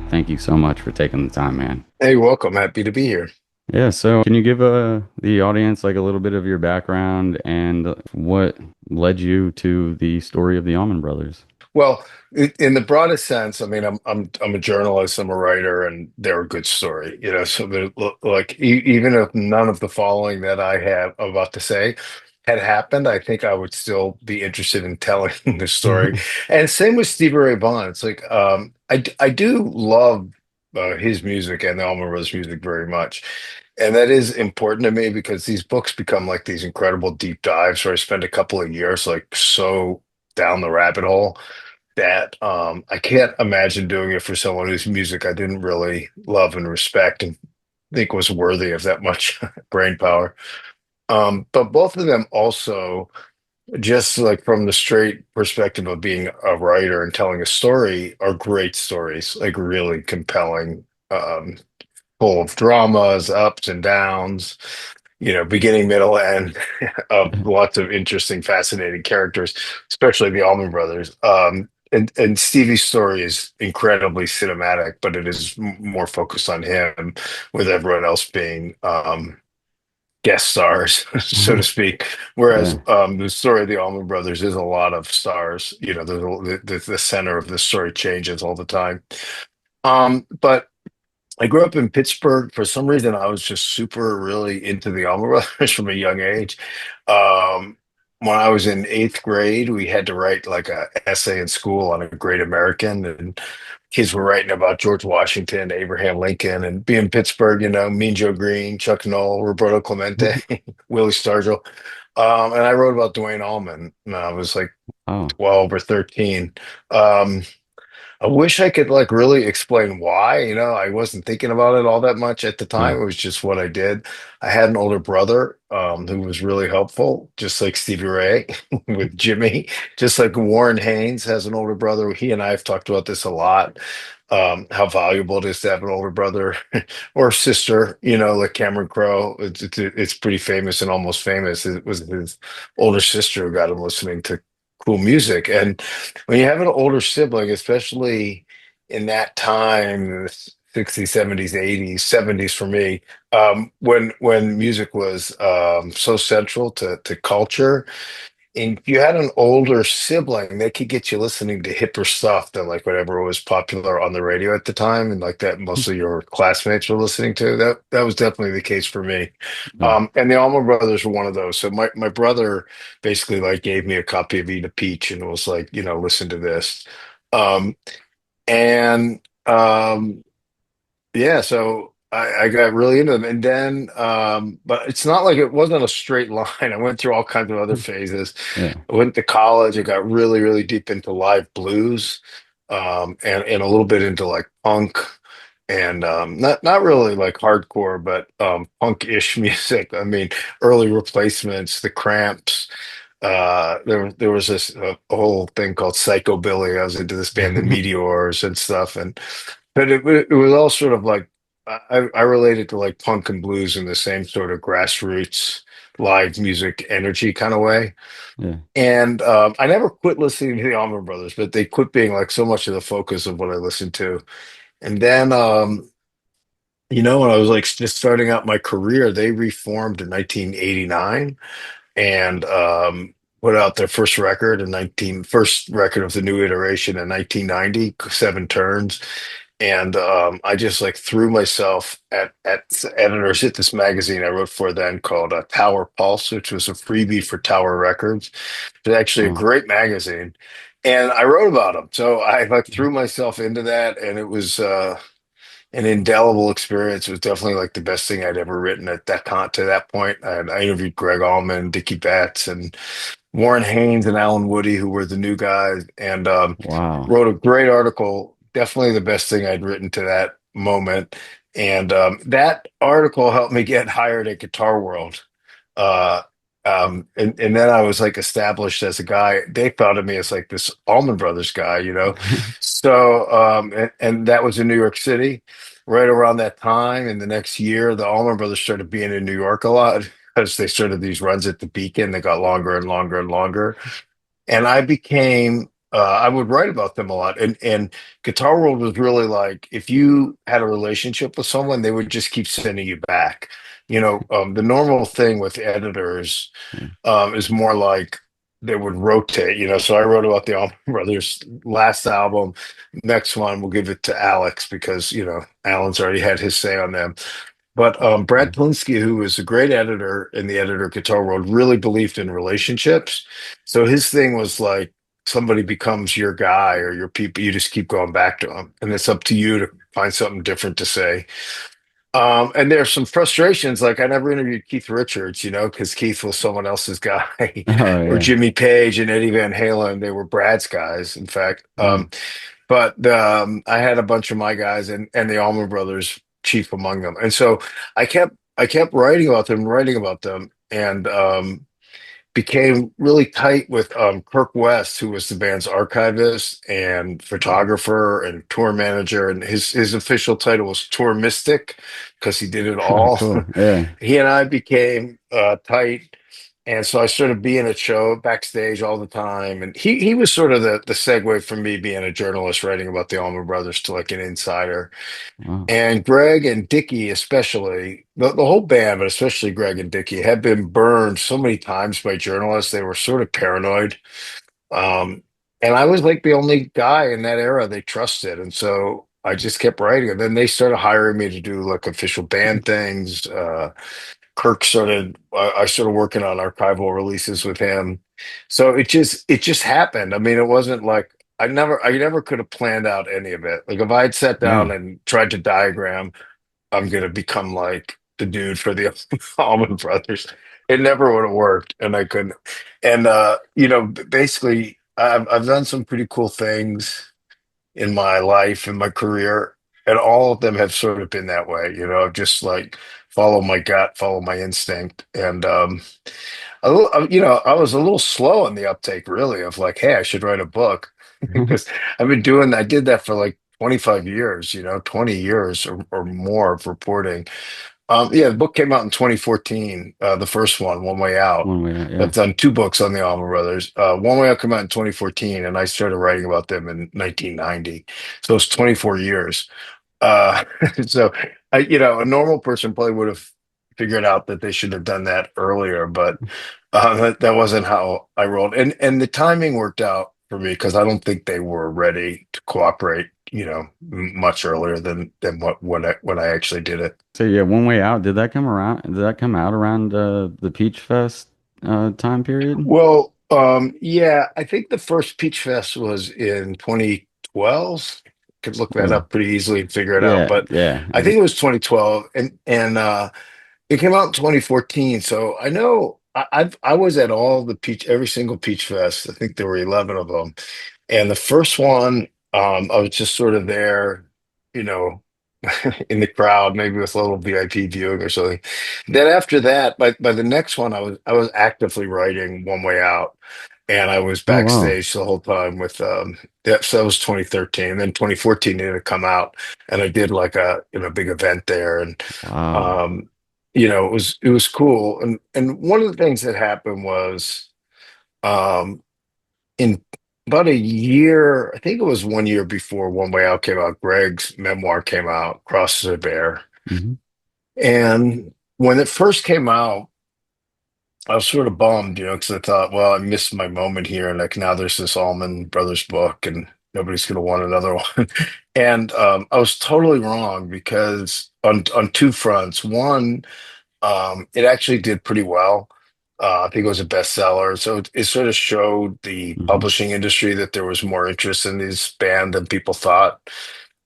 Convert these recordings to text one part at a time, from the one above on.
Thank you so much for taking the time, man. Hey, welcome. Happy to be here. Yeah, so can you give the audience like a little bit of your background and what led you to the story of the Allman Brothers? Well, in the broadest sense, I mean, I'm a journalist, I'm a writer, and they're a good story, you know. So, like, even if none of the following that I have about to say had happened, I think I would still be interested in telling the story. And same with Stevie Ray Vaughan. It's like, I do love his music and the Allman Brothers music very much. And that is important to me because these books become like these incredible deep dives where I spend a couple of years like so down the rabbit hole that I can't imagine doing it for someone whose music I didn't really love and respect and think was worthy of that much brain power. But both of them also, just like from the straight perspective of being a writer and telling a story, are great stories, like really compelling, full of dramas, ups and downs, beginning, middle, end, of lots of interesting, fascinating characters, especially the Allman Brothers. And Stevie's story is incredibly cinematic, but it is more focused on him, with everyone else being guest stars, so to speak. Whereas Yeah. the story of the Allman Brothers is a lot of stars. The center of the story changes all the time. But I grew up in Pittsburgh. For some reason, I was just super really into the Allman Brothers from a young age. Um, when I was in eighth grade, we had to write like a essay in school on a great American, and kids were writing about George Washington, Abraham Lincoln, and being Pittsburgh, Mean Joe Green, Chuck Noll, Roberto Clemente, Willie Stargell. And I wrote about Duane Allman, and I was like Oh, 12 or 13. Um, I wish I could like really explain why. I wasn't thinking about it all that much at the yeah. time. It was just what I did. I had an older brother who was really helpful, just like Stevie Ray with Jimmy, just like Warren Haynes has an older brother. He and I have talked about this a lot. How valuable it is to have an older brother or sister, like Cameron Crowe. It's pretty famous and almost famous. It was his older sister who got him listening to cool music. And when you have an older sibling, especially in that time, the 60s, 70s, 80s, 70s for me, when music was so central to culture, and you had an older sibling, they could get you listening to hipper stuff than like whatever was popular on the radio at the time, and like that most of your classmates were listening to. That was definitely the case for me. Yeah. And the Allman Brothers were one of those. So my brother basically like gave me a copy of Eat a Peach and was like, listen to this. Um, and Yeah, so I got really into them. And then, but it's not like it wasn't a straight line. I went through all kinds of other phases. Yeah. I went to college. I got really, really deep into live blues, and a little bit into like punk and not really like hardcore, but punk-ish music. I mean, early Replacements, The Cramps. There was this a whole thing called Psychobilly. I was into this band, the Meteors and stuff, and but it was all sort of like I related to like punk and blues in the same sort of grassroots live music energy kind of way. Yeah. And I never quit listening to the Allman Brothers, but they quit being like so much of the focus of what I listened to. And then, when I was like just starting out my career, they reformed in 1989 and put out their first record of the new iteration in 1990, Seven Turns. And I just like threw myself at editors at this magazine I wrote for then called Tower Pulse, which was a freebie for Tower Records. It's actually a Oh. great magazine, and I wrote about them. So I like threw myself into that, and it was an indelible experience. It was definitely like the best thing I'd ever written at that time. To that point, I interviewed Greg Allman, Dickey Betts, and Warren Haynes and Alan Woody, who were the new guys, and Wow. wrote a great article. Definitely the best thing I'd written to that moment. And that article helped me get hired at Guitar World. Uh, and then I was like established as a guy. They thought of me as like this Allman Brothers guy. So, and that was in New York City right around that time. And the next year, the Allman Brothers started being in New York a lot because they started these runs at the Beacon that got longer and longer and longer. And I became I would write about them a lot. And Guitar World was really like if you had a relationship with someone, they would just keep sending you back. The normal thing with editors Yeah. is more like they would rotate. So I wrote about the Allman Brothers' last album. Next one, we'll give it to Alex because Alan's already had his say on them. But Yeah. Brad Plinsky, who was a great editor in the editor guitar world, really believed in relationships. So his thing was like somebody becomes your guy or your people, you just keep going back to them, and it's up to you to find something different to say. And there's some frustrations. Like I never interviewed Keith Richards, because Keith was someone else's guy, Oh or yeah. Jimmy Page and Eddie Van Halen. They were Brad's guys, in fact. Mm. But I had a bunch of my guys and the Allman Brothers, chief among them. And so I kept writing about them, and became really tight with Kirk West, who was the band's archivist and photographer and tour manager, and his official title was Tour Mystic because he did it Oh, all. cool. Yeah. He and I became tight. And so I started being at show backstage all the time. And he was sort of the segue from me being a journalist writing about the Allman Brothers to like an insider. Wow. And Greg and Dickey, especially the whole band, but especially Greg and Dickey, had been burned so many times by journalists. They were sort of paranoid. Um, and I was like the only guy in that era they trusted. And so I just kept writing. And then they started hiring me to do like official band things. I started working on archival releases with him. So it just happened. I mean, it wasn't like I never could have planned out any of it. Like if I had sat Yeah. down and tried to diagram, I'm gonna become like the dude for the Allman Brothers. It never would have worked, and I couldn't. And basically, I've done some pretty cool things in my life and my career, and all of them have sort of been that way. Just like follow my gut, follow my instinct, and I was a little slow on the uptake, really, of like, hey, I should write a book because I did that for like 25 years, 20 years or more of reporting. Yeah, the book came out in 2014, the first one Way Out. One way out. I've Yeah. done two books on the Allman Brothers. One Way Out came out in 2014, and I started writing about them in 1990. So it's 24 years. Uh, so a normal person probably would have figured out that they should have done that earlier, but that wasn't how I rolled. And the timing worked out for me because I don't think they were ready to cooperate, much earlier than when I actually did it. So yeah, one way out. Did that come around? Did that come out around the Peach Fest time period? Well, yeah, I think the first Peach Fest was in 2012. Could look that Oh, up pretty easily and figure it out, yeah, but yeah. I think it was 2012, and it came out in 2014. So I know I was at every single Peach Fest. I think there were 11 of them, and the first one, I was just sort of there, you know, in the crowd, maybe with a little VIP viewing or something. Then after that, by the next one, I was actively writing One Way Out, and I was Oh wow, backstage the whole time with yeah, so that was 2013. Then 2014 it had come out, and I did like a big event there, and wow. um, it was cool. And one of the things that happened was um, in about a year, I think it was 1 year before One Way Out came out, Greg's memoir came out, Crosses a Bear. Hmm. And when it first came out, I was sort of bummed, because I thought, well, I missed my moment here. And like now there's this Allman Brothers book and nobody's going to want another one. And I was totally wrong because on two fronts. One, it actually did pretty well. I think it was a bestseller. So it sort of showed the Hmm. publishing industry that there was more interest in this band than people thought.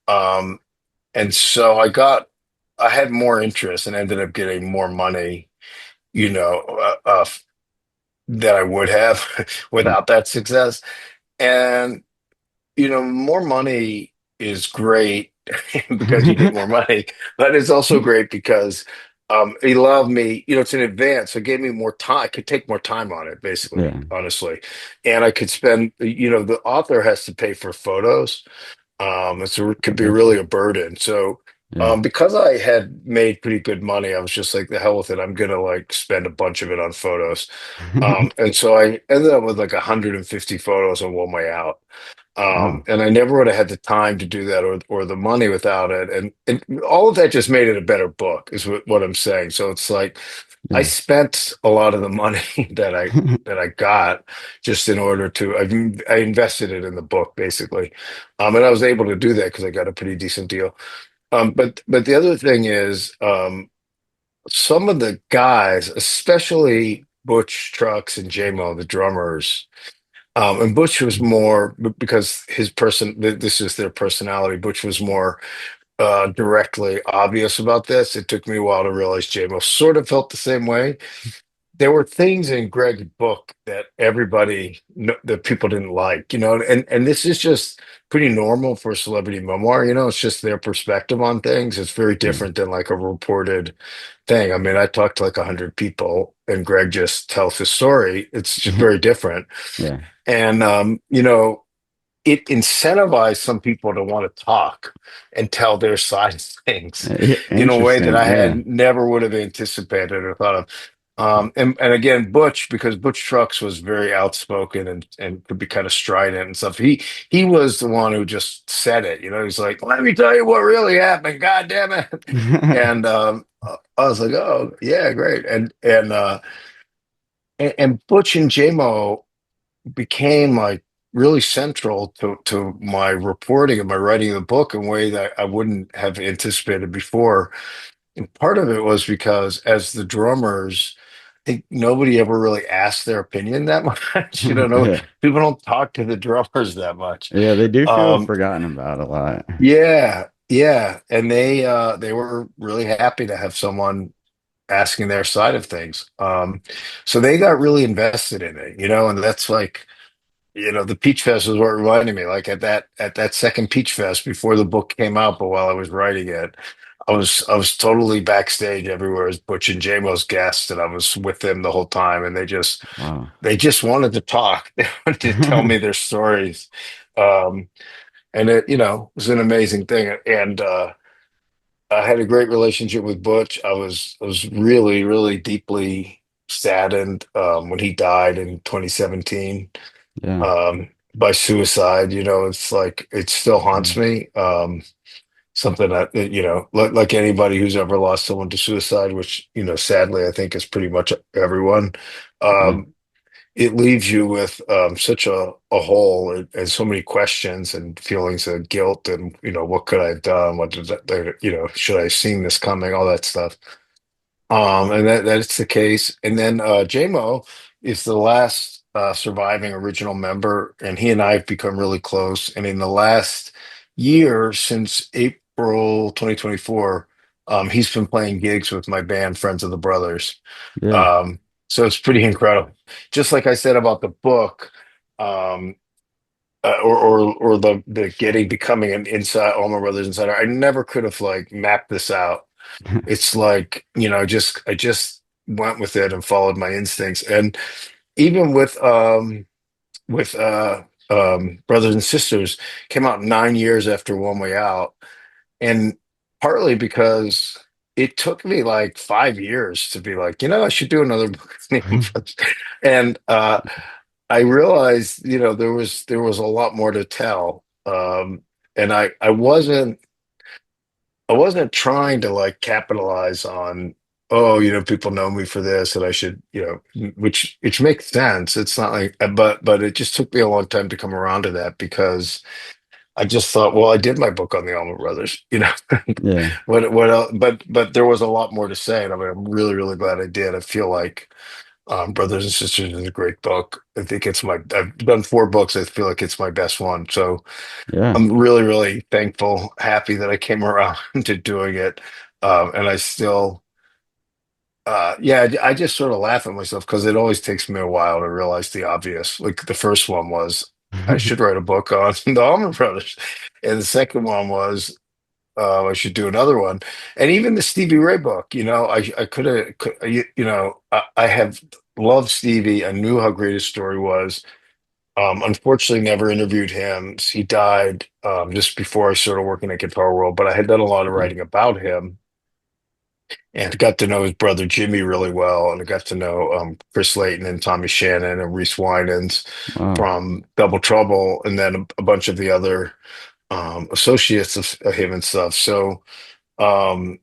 Um, and so I had more interest and ended up getting more money, you know, than I would have Yeah. without that success. And more money is great because you get more money, but it's also great because it allowed me, it's in advance. So it gave me more time. I could take more time on it, basically, Yeah. honestly. And I could spend, the author has to pay for photos. So it could be Okay. really a burden. So Yeah. Because I had made pretty good money, I was just like, the hell with it. I'm gonna like spend a bunch of it on photos. And so I ended up with like 150 photos on one way out. Wow. And I never would have had the time to do that or the money without it. And all of that just made it a better book, is what I'm saying. So it's like I Yeah. spent a lot of the money that I got just in order to I invested it in the book basically. And I was able to do that because I got a pretty decent deal. But the other thing is, some of the guys, especially Butch Trucks and J-Mo, the drummers, and Butch was more because this is their personality. Butch was more directly obvious about this. It took me a while to realize J-Mo sort of felt the same way. There were things in Greg's book that that people didn't like, and this is just pretty normal for a celebrity memoir. It's just their perspective on things. It's very Yeah. different than like a reported thing. I mean, I talked to like 100 people, and Greg just tells his story. It's just very different, Yeah. and it incentivized some people to want to talk and tell their side of things in a way that Interesting. I Yeah. had never would have anticipated or thought of. And again, because Butch Trucks was very outspoken and could be kind of strident and stuff. He was the one who just said it. He's like, "Let me tell you what really happened. God damn it!" And I was like, "Oh yeah, great." And Butch and JMO became like really central to my reporting and my writing of the book in a way that I wouldn't have anticipated before. And part of it was because as the drummers, I think nobody ever really asked their opinion that much. No, Yeah. people don't talk to the drummers that much. Yeah, they do feel Um, forgotten about a lot. yeah, yeah, and they were really happy to have someone asking their side of things. So they got really invested in it, and that's like the Peach Fest was what reminded me. Like at that second Peach Fest before the book came out, but while I was writing it, I was totally backstage everywhere as Butch and JMO's guest, and I was with them the whole time, and they just Wow. they just wanted to talk. They wanted to tell me their stories. Um, and it, was an amazing thing. And I had a great relationship with Butch. I was really, really deeply saddened when he died in 2017 Yeah. by suicide. It's like it still haunts Mm. me. Something that like anybody who's ever lost someone to suicide, which sadly I think is pretty much everyone. Yeah. Um, it leaves you with such a hole and so many questions and feelings of guilt and what could I have done? What did that, should I have seen this coming? All that stuff. And that's the case. And then JMO is the last surviving original member, and he and I have become really close. And in the last year, since April 2024, he's been playing gigs with my band, Friends of the Brothers. Yeah. Um, so it's pretty incredible. Just like I said about the book, um, or the getting becoming an inside Allman Brothers insider. I never could have like mapped this out. It's like, I just went with it and followed my instincts. And even with Brothers and Sisters came out 9 years after One Way Out. And partly because it took me like 5 years to be like, I should do another book. And I realized, there was a lot more to tell. And I wasn't trying to like capitalize on, oh, people know me for this and I should, which makes sense. It's not like, but it just took me a long time to come around to that because I just thought, well, I did my book on the Allman Brothers, Yeah. what else? But there was a lot more to say, and I mean, I'm really, really glad I did. I feel like Brothers and Sisters is a great book. I think I've done 4 books. I feel like it's my best one. So Yeah. I'm really, really thankful, happy that I came around to doing it. And I still, yeah, I just sort of laugh at myself because it always takes me a while to realize the obvious. Like the first one was, I should write a book on the Allman Brothers. And the second one was, I should do another one. And even the Stevie Ray book, I could have, I have loved Stevie. I knew how great his story was. Unfortunately, never interviewed him. He died just before I started working at Guitar World, but I had done a lot of Okay. writing about him and got to know his brother Jimmy really well. And I got to know Chris Layton and Tommy Shannon and Reese Winans Wow. from Double Trouble, and then a bunch of the other associates of him and stuff. So, um,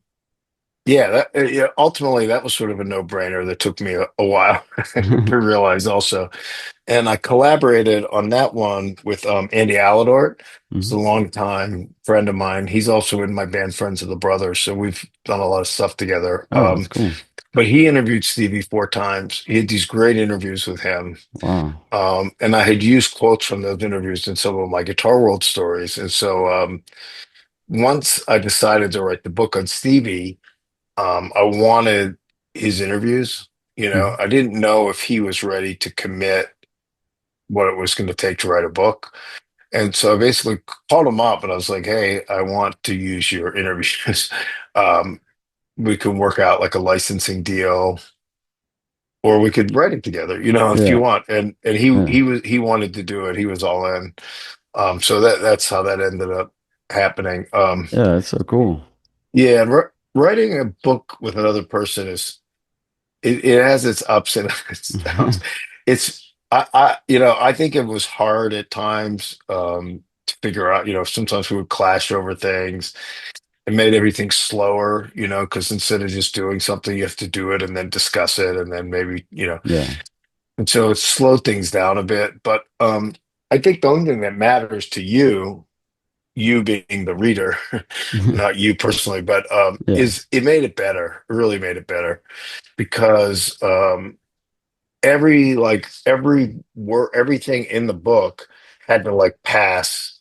yeah, yeah, ultimately, that was sort of a no-brainer that took me a while to realize also. And I collaborated on that one with Andy Aladort. He's a Mhm. longtime friend of mine. He's also in my band Friends of the Brothers, so we've done a lot of stuff together. Oh, that's cool. But he interviewed Stevie 4 times. He had these great interviews with him. Wow. And I had used quotes from those interviews in some of my Guitar World stories. And so once I decided to write the book on Stevie, I wanted his interviews. You know, Mhm. I didn't know if he was ready to commit what it was going to take to write a book. And so I basically called him up and I was like, hey, I want to use your interviews. Um, we can work out like a licensing deal or we could write it together, if you Yeah. want. And he Yeah. he wanted to do it. He was all in. So that's how that ended up happening. Yeah, that's so cool. Yeah, and writing a book with another person it has its ups and its downs. I think it was hard at times to figure out. Sometimes we would clash over things. It made everything slower, because instead of just doing something, you have to do it and then discuss it and then maybe. Yeah. And so it slowed things down a bit. But I think the only thing that matters to you being the reader, not you personally, but Yeah. is it made it better. It really made it better because every word, everything in the book had to like pass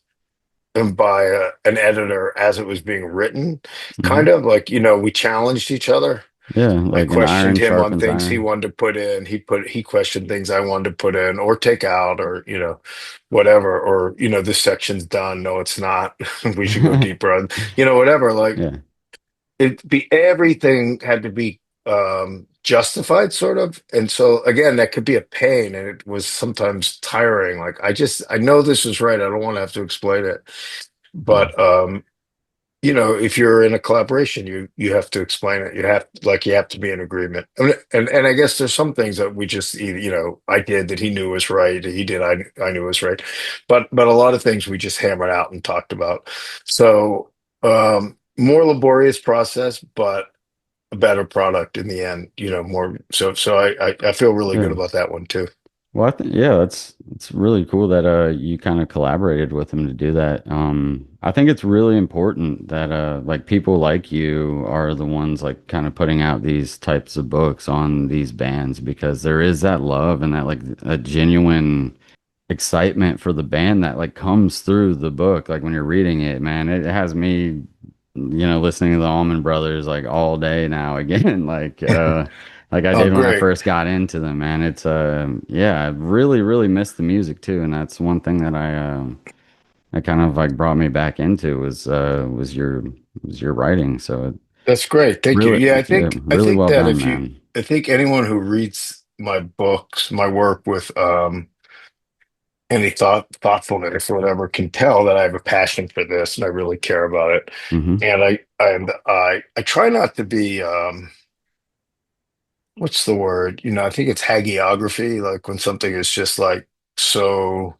by an editor as it was being written, kind Hmm. of like we challenged each other. Yeah, I like an questioned iron him on sharpens things he iron. wanted to put in. He questioned things I wanted to put in or take out or whatever, or this section's done, no it's not. We should go deeper on whatever, like Yeah. everything had to be justified sort of. And so again, that could be a pain and it was sometimes tiring. Like I know this is right, I don't want to have to explain it. Yeah. But if you're in a collaboration, you have to explain it. You have to be in agreement. And I guess there's some things that we just either, I did that he knew was right, he did I knew was right. But a lot of things we just hammered out and talked about. So more laborious process, but a better product in the end, more so I feel really good Yeah. about that one too. Well, I think yeah, that's it's really cool that you kind of collaborated with him to do that. I think it's really important that like people like you are the ones like kind of putting out these types of books on these bands because there is that love and that like a genuine excitement for the band that like comes through the book. Like when you're reading it, man, it has me, listening to the Allman Brothers like all day now again. Like I Oh, did when I great. first got into them, man. It's yeah, I really, really miss the music too. And that's one thing that I kind of like brought me back into was your writing. So it That's great. Thank you. really, Yeah, I yeah, think I really think well that done, man. I think anyone who reads my books, my work with any thoughtfulness or whatever can tell that I have a passion for this and I really care about it. Hmm. And I try not to be what's the word? I think it's hagiography, like when something is just like so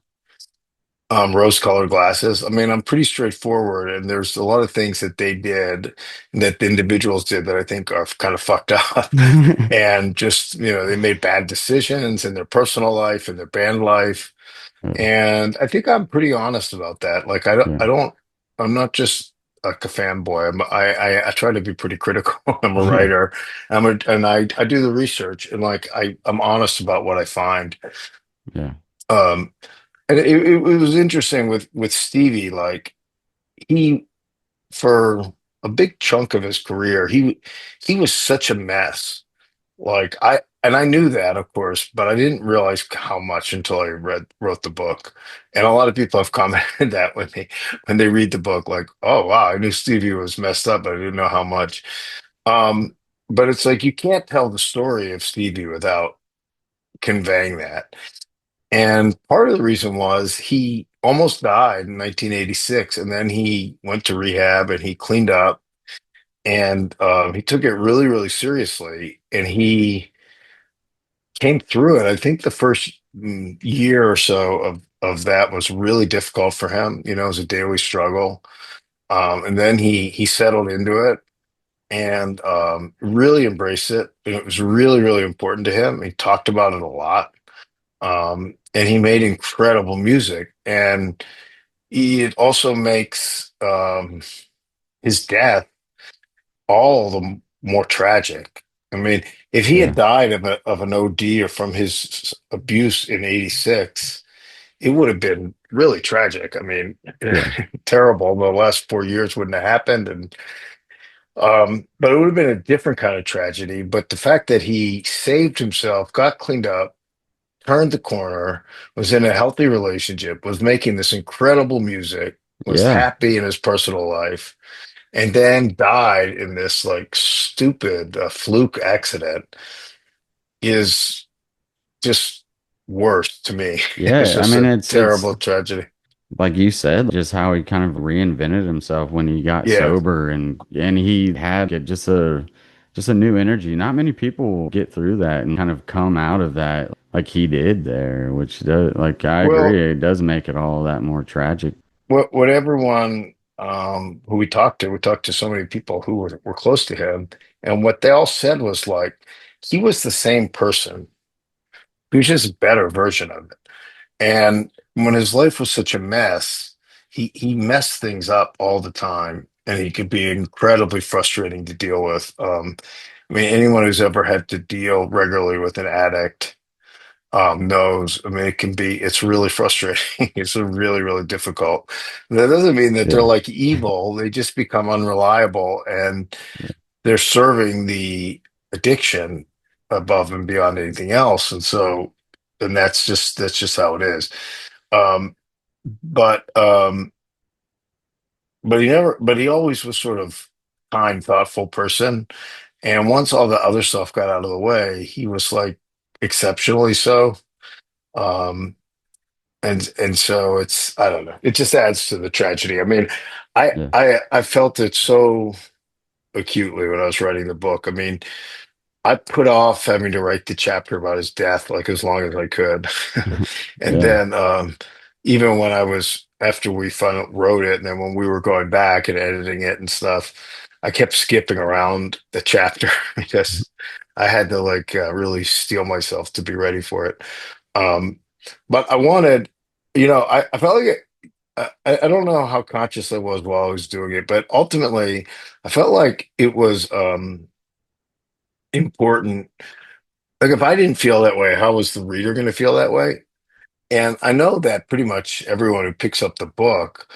rose-colored glasses. I mean, I'm pretty straightforward, and there's a lot of things that they did, that the individuals did that I think are kind of fucked up, and just they made bad decisions in their personal life and their band life, Yeah, and I think I'm pretty honest about that. Like yeah, I'm not just like a fanboy. I try to be pretty critical. I'm a writer. And I do the research and like I'm honest about what I find. yeah, Um, and it was interesting with Stevie, like he for a big chunk of his career, he was such a mess. Like I knew that, of course, but I didn't realize how much until I wrote the book. And a lot of people have commented that with me when they read the book, like, oh wow, I knew Stevie was messed up, but I didn't know how much. Um, but it's like you can't tell the story of Stevie without conveying that. And part of the reason was he almost died in 1986, and then he went to rehab and he cleaned up and he took it really, really seriously. And he came through it. I think the first year or so of that was really difficult for him. You know, it was a daily struggle. And then he settled into it and really embraced it. And it was really, really important to him. He talked about it a lot. And he made incredible music. And it also makes his death all the more tragic. I mean, if he had Yeah. died of an OD or from his abuse in '86, it would have been really tragic. I mean, Yeah. terrible. The last 4 years wouldn't have happened, and but it would have been a different kind of tragedy. But the fact that he saved himself, got cleaned up, turned the corner, was in a healthy relationship, was making this incredible music, was Yeah. happy in his personal life, and then died in this like stupid fluke accident is just worse to me. It's Yeah. I just mean, a it's terrible tragedy. like you said, just how he kind of reinvented himself when he got Yeah. sober and he had just a new energy. Not many people get through that and kind of come out of that like he did there, which does like I Well, agree, it does make it all that more tragic. what everyone who we talked to so many people who were close to him, and what they all said was like he was the same person. He was just a better version of it. And when his life was such a mess, he messed things up all the time, and he could be incredibly frustrating to deal with. I mean, anyone who's ever had to deal regularly with an addict knows. I mean, it's really frustrating. It's really, really difficult. That doesn't mean that they're Yeah. like evil. They just become unreliable, and they're serving the addiction above and beyond anything else. And so, and that's just how it is. Um, but um, but he always was sort of kind, thoughtful person. And once all the other stuff got out of the way, he was like exceptionally so. Um, and so it's I don't know. It just adds to the tragedy. I mean, Yeah. I felt it so acutely when I was writing the book. I mean, I put off having to write the chapter about his death like as long as I could. And Yeah. then even when I was after we finally wrote it, and then when we were going back and editing it and stuff, I kept skipping around the chapter because I had to like really steel myself to be ready for it. Um, but I wanted, I felt like I don't know how conscious I was while I was doing it, but ultimately I felt like it was important. Like if I didn't feel that way, how was the reader going to feel that way? And I know that pretty much everyone who picks up the book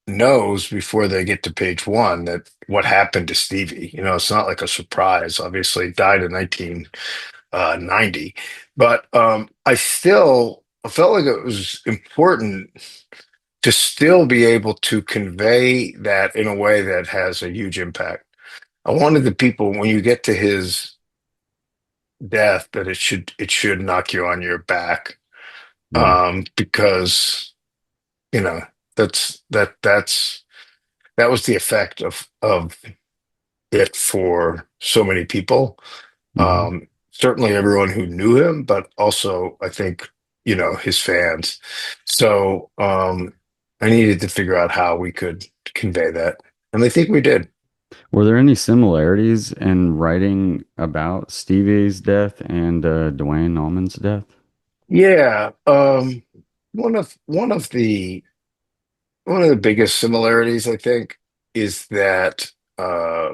knows before they get to page one that what happened to Stevie. You know, it's not like a surprise. Obviously, he died in 1990, but I felt like it was important to still be able to convey that in a way that has a huge impact. I wanted the people when you get to his death that it should knock you on your back Yeah. because you know that's that was the effect of it for so many people. Hmm. Certainly everyone who knew him, but also I think his fans. So I needed to figure out how we could convey that, and I think we did. Were there any similarities in writing about Stevie's death and Duane Allman's death? Yeah, one of the biggest similarities I think is that I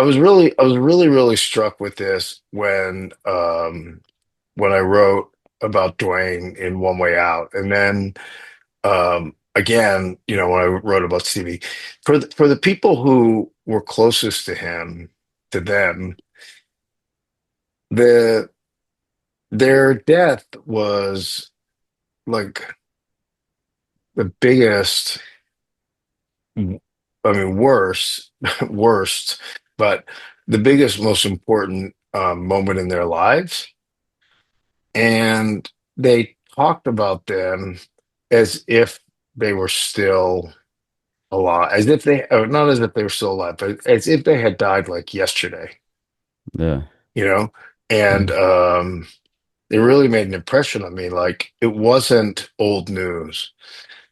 was really really struck with this when I wrote about Dwayne in One Way Out, and then again, when I wrote about Stevie, for the people who were closest to him, to them, the their death was like the biggest, I mean, worst, but the biggest, most important moment in their lives. And they talked about them as if they were still alive, as if they, or not as if they were still alive, but as if they had died like yesterday, Yeah. you know? Yeah. And they really made an impression on me. Like it wasn't old news.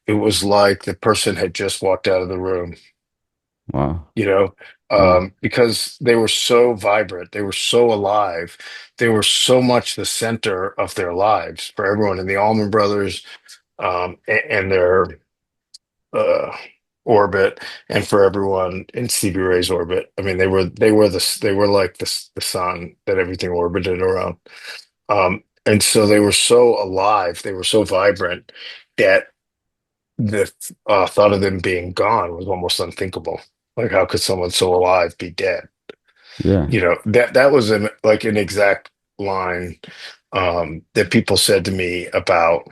It was like the person had just walked out of the room, Wow. you know, Yeah. because they were so vibrant, they were so alive, they were so much the center of their lives for everyone in the Allman Brothers, and their uh, orbit, and for everyone in Stevie Ray's orbit. I mean, they were like the sun that everything orbited around. And so they were so alive, they were so vibrant that the thought of them being gone was almost unthinkable. Like, how could someone so alive be dead? Yeah. You know, that was an exact line that people said to me about,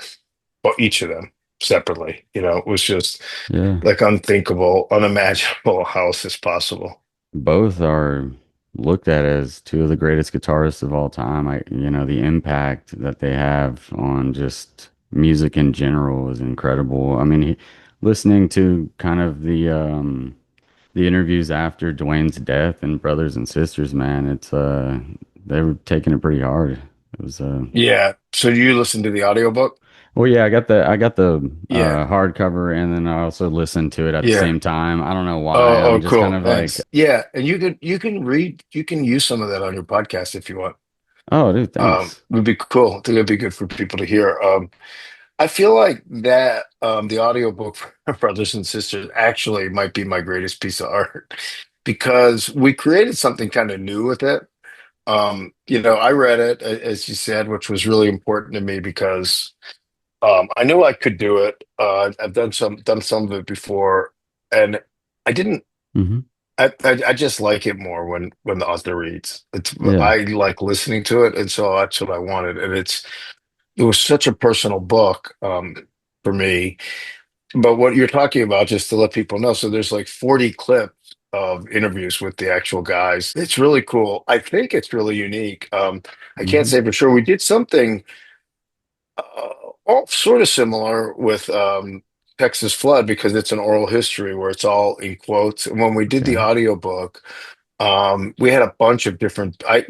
well, each of them separately. You know, it was just Yeah. like unthinkable, unimaginable how is this possible? Both are looked at as two of the greatest guitarists of all time. The impact that they have on just music in general is incredible. I mean, listening to kind of the interviews after Duane's death and Brothers and Sisters, man, they were taking it pretty hard. It was Yeah. So do you listen to the audiobook? well, yeah, I got the Yeah. hardcover, and then I also listened to it at the Yeah. same time. I don't know why. Oh, I'm oh, just kind cool. of like, Thanks. Yeah, and you can use some of that on your podcast if you want. oh, dude, thanks. Would be cool. I think it'd be good for people to hear. I feel like that the audiobook for Brothers and Sisters actually might be my greatest piece of art because we created something kind of new with it. I read it as you said, which was really important to me because I knew I could do it. I've done some of it before, and I didn't. Hmm. I just like it more when the author reads. Yeah. I like listening to it, and so that's what I wanted. And it was such a personal book for me. But what you're talking about, just to let people know, so there's like 40 clips of interviews with the actual guys. It's really cool. I think it's really unique. I can't Hmm. say for sure. We did something all sort of similar with Texas Flood because it's an oral history where it's all in quotes. And when we did the Okay. audiobook, we had a bunch of different. I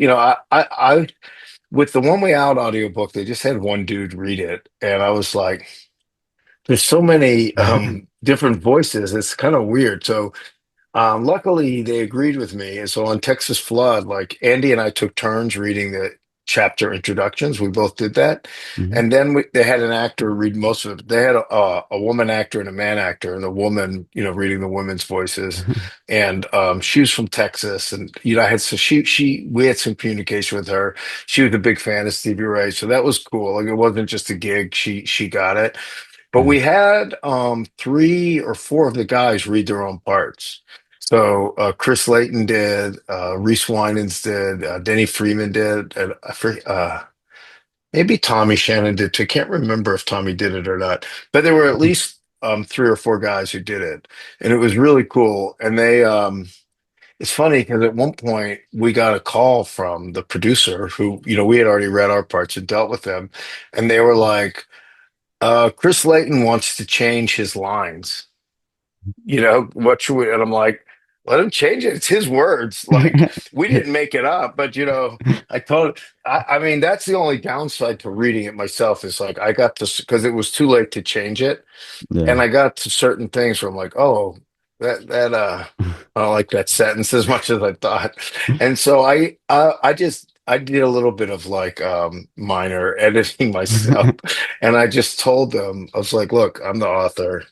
with the One Way Out audiobook, they just had one dude read it, and I was like, "There's so many different voices. It's kind of weird." So luckily, they agreed with me. And so on Texas Flood, like Andy and I took turns reading the chapter introductions. We both did that. Hmm. And then they had an actor read most of it. They had a woman actor and a man actor, and the woman, reading the women's voices. And she was from Texas. And, I had, so we had some communication with her. She was a big fan of Stevie Ray. So that was cool. Like it wasn't just a gig. She got it. But Yeah. we had three or four of the guys read their own parts. So Chris Layton did, Reese Winans did, Denny Freeman did, and maybe Tommy Shannon did too. Can't remember if Tommy did it or not. But there were at least three or four guys who did it, and it was really cool. And it's funny because at one point we got a call from the producer who, we had already read our parts and dealt with them, and they were like, Chris Layton wants to change his lines. What should we? And I'm like, let him change it. It's his words. Like, we didn't make it up, but I told, I mean, that's the only downside to reading it myself is like, I got to, because it was too late to change it. Yeah. And I got to certain things where I'm like, oh, I don't like that sentence as much as I thought. And so I did a little bit of like minor editing myself. And I just told them, I was like, look, I'm the author.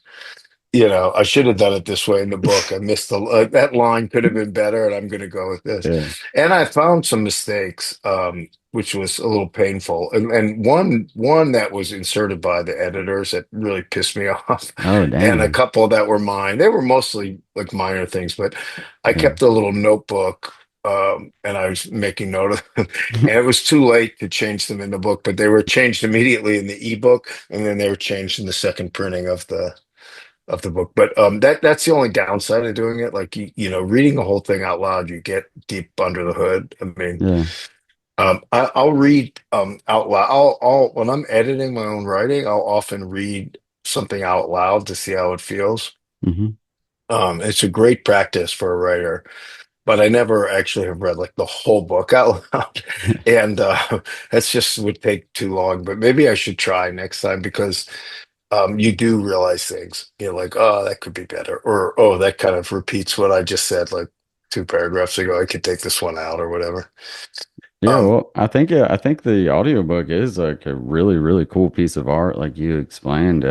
I should have done it this way in the book. I missed that line could have been better, and I'm going to go with this. Yeah. And I found some mistakes, which was a little painful, and one that was inserted by the editors that really pissed me off, Oh, and a dang. couple that were mine. They were mostly like minor things, but I Yeah. kept a little notebook. And I was making note of them, and it was too late to change them in the book, but they were changed immediately in the ebook, and then they were changed in the second printing of the book. But that's the only downside of doing it. Like reading the whole thing out loud, you get deep under the hood. I mean, Yeah. I'll read out loud. I'll when I'm editing my own writing, I'll often read something out loud to see how it feels. Hmm. It's a great practice for a writer, but I never actually have read like the whole book out loud, and that's just would take too long. But maybe I should try next time because you do realize things. You're like, oh, that could be better, or oh, that kind of repeats what I just said like two paragraphs ago. I could take this one out or whatever. Yeah, Um, well, I think the audiobook is like a really, really cool piece of art, like you explained.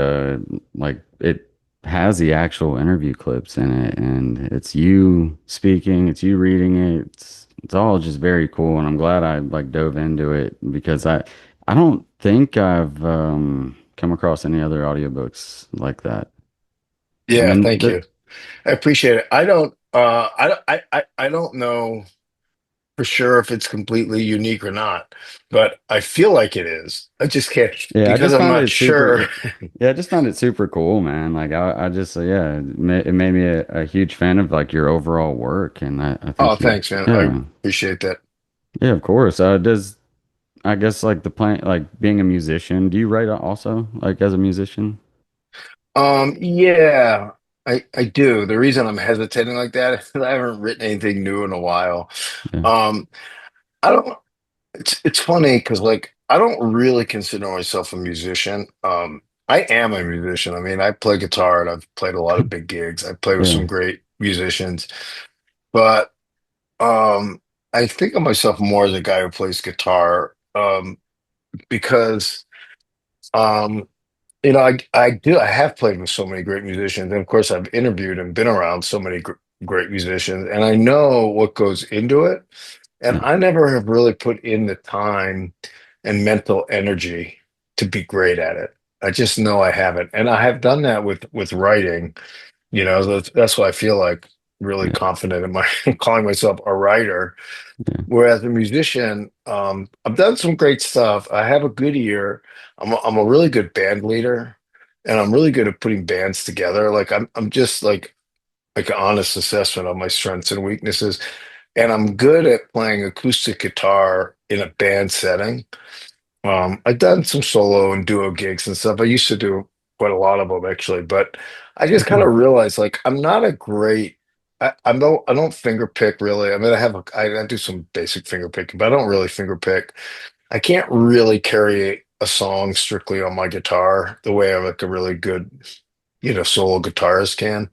Like it has the actual interview clips in it, and it's you speaking, it's you reading it. It's all just very cool, and I'm glad I like dove into it because I don't think I've come across any other audiobooks like that. I yeah, mean, thank you. I appreciate it. I don't know for sure if it's completely unique or not, but I feel like it is. I just can't yeah, I because just I'm found not it super. sure. Yeah, I just found it super cool, man. Like I just yeah, it made me a huge fan of like your overall work, and I Oh, think you, thanks, man. I yeah, appreciate that. yeah, of course. Does I guess like the plan, like being a musician, do you write also like as a musician? Yeah, I do. The reason I'm hesitating like that is I haven't written anything new in a while. Yeah, Um, I don't. It's funny because like I don't really consider myself a musician. I am a musician. I mean, I play guitar and I've played a lot of big gigs. I play with yeah, some great musicians, but um, I think of myself more as a guy who plays guitar. Because um, I have played with so many great musicians, and of course, I've interviewed and been around so many great musicians, and I know what goes into it. And yeah, I never have really put in the time and mental energy to be great at it. I just know I haven't, and I have done that with writing. That's why I feel like really yeah, confident in my calling myself a writer. yeah. Whereas a musician, I've done some great stuff. I have a good ear. I'm a really good band leader, and I'm really good at putting bands together. Like I'm just like an honest assessment of my strengths and weaknesses. And I'm good at playing acoustic guitar in a band setting. I've done some solo and duo gigs and stuff. I used to do quite a lot of them actually, but I Oh, just kind cool. of realized like I'm not a great. I don't finger pick really. I mean, I do some basic finger picking, but I don't really finger pick. I can't really carry a song strictly on my guitar the way I'm like a really good, solo guitarist can.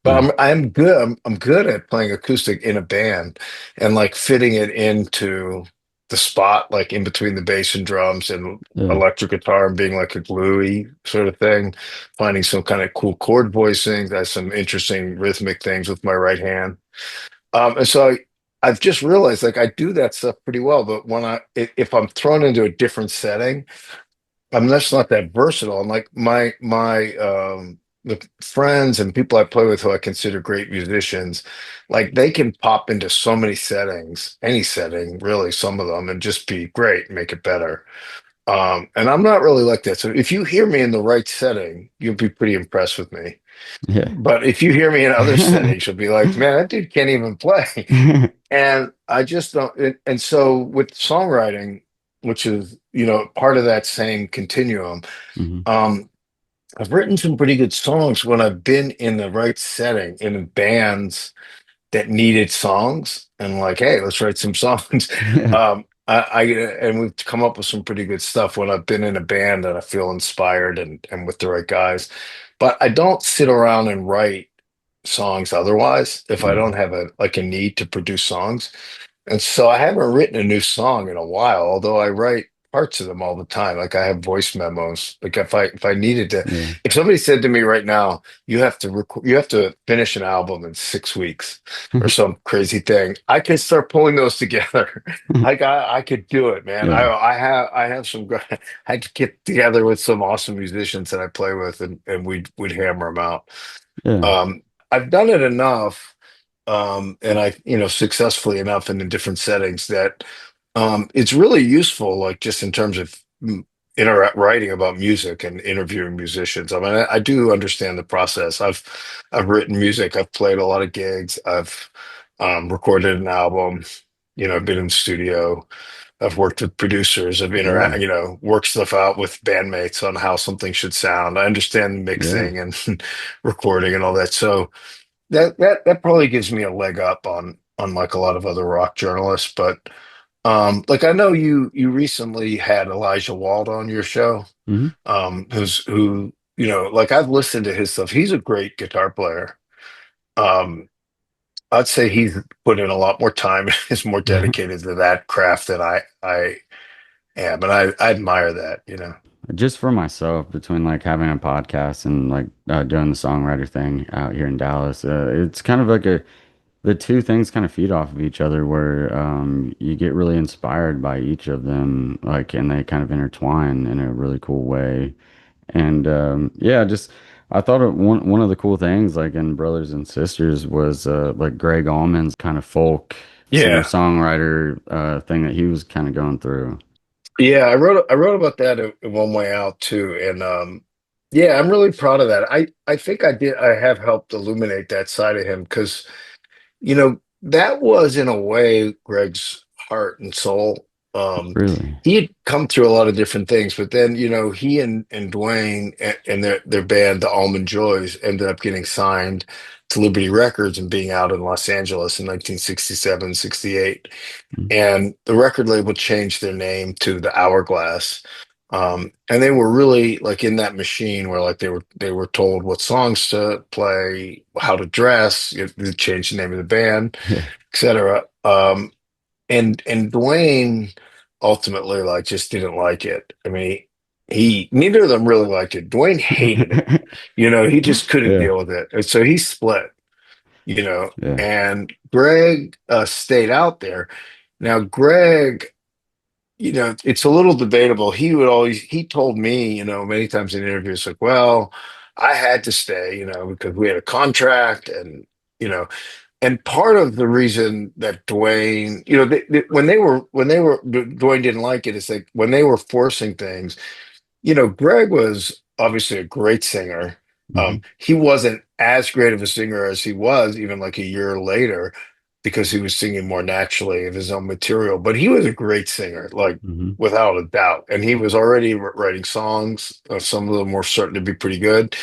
But Yeah, I'm good. I'm good at playing acoustic in a band and like fitting it into the spot, like in between the bass and drums and yeah, electric guitar and being like a gluey sort of thing. Finding some kind of cool chord voicing. That's some interesting rhythmic things with my right hand. And so I've just realized like I do that stuff pretty well. But if I'm thrown into a different setting, I'm just not that versatile. And like my the friends and people I play with who I consider great musicians, like they can pop into so many settings, any setting, really, some of them, and just be great, make it better. And I'm not really like that. So if you hear me in the right setting, you'll be pretty impressed with me. yeah. But if you hear me in other settings, you'll be like, man, that dude can't even play. And I just don't. And so with songwriting, which is, part of that same continuum, Hmm. um, I've written some pretty good songs when I've been in the right setting in bands that needed songs and like, hey, let's write some songs. Yeah, And we've come up with some pretty good stuff when I've been in a band and I feel inspired and with the right guys. But I don't sit around and write songs otherwise if I yeah, don't have a need to produce songs. And so I haven't written a new song in a while, although I write parts of them all the time. Like I have voice memos. Like if I needed to, yeah. if somebody said to me right now, you have to finish an album in 6 weeks or some crazy thing, I could start pulling those together. Like I could do it, man. Yeah, I have some I had to get together with some awesome musicians that I play with and we'd hammer them out. yeah, Um, I've done it enough and successfully enough in the different settings that it's really useful, like just in terms of writing about music and interviewing musicians. I mean, I do understand the process. I've written music, I've played a lot of gigs, I've recorded an album, I've been in the studio. I've worked with producers, I've Yeah. worked stuff out with bandmates on how something should sound. I understand Yeah. mixing and recording and all that. So that probably gives me a leg up on like a lot of other rock journalists. But like I know you recently had Elijah Wald on your show, Hmm. who like I've listened to his stuff. He's a great guitar player. Um, I'd say he's put in a lot more time, is more dedicated to that craft than I am, and I admire that. Just for myself, between like having a podcast and like doing the songwriter thing out here in Dallas, it's kind of like the two things kind of feed off of each other where you get really inspired by each of them, like, and they kind of intertwine in a really cool way. And yeah, just I thought one of the cool things like in Brothers and Sisters was like Greg Allman's kind of folk Yeah, singer-songwriter thing that he was kind of going through. yeah. I wrote about that in One Way Out too, and yeah, I'm really proud of that. I think I have helped illuminate that side of him because that was in a way Greg's heart and soul. Really? He had come through a lot of different things, but then, he and Duane and their band, the Allman Joys, ended up getting signed to Liberty Records and being out in Los Angeles in 1967, 68. Mm. And the record label changed their name to the Hourglass. And they were really like in that machine where like they were told what songs to play, how to dress, they changed the name of the band, Yeah. etc. And Dwayne ultimately like just didn't like it. I mean, he neither of them really liked it. Dwayne hated it. He just couldn't Yeah. deal with it. And so he split, you know, Yeah. and Greg stayed out there. Now, Greg, it's a little debatable. He told me, many times in interviews, like, well, I had to stay, because we had a contract you know, and part of the reason that Dwayne, when they were Dwayne didn't like it, is like when they were forcing things. Greg was obviously a great singer. Hmm. He wasn't as great of a singer as he was even like a year later because he was singing more naturally of his own material. But he was a great singer, like Hmm. without a doubt. And he was already writing songs. Some of them were starting to be pretty good.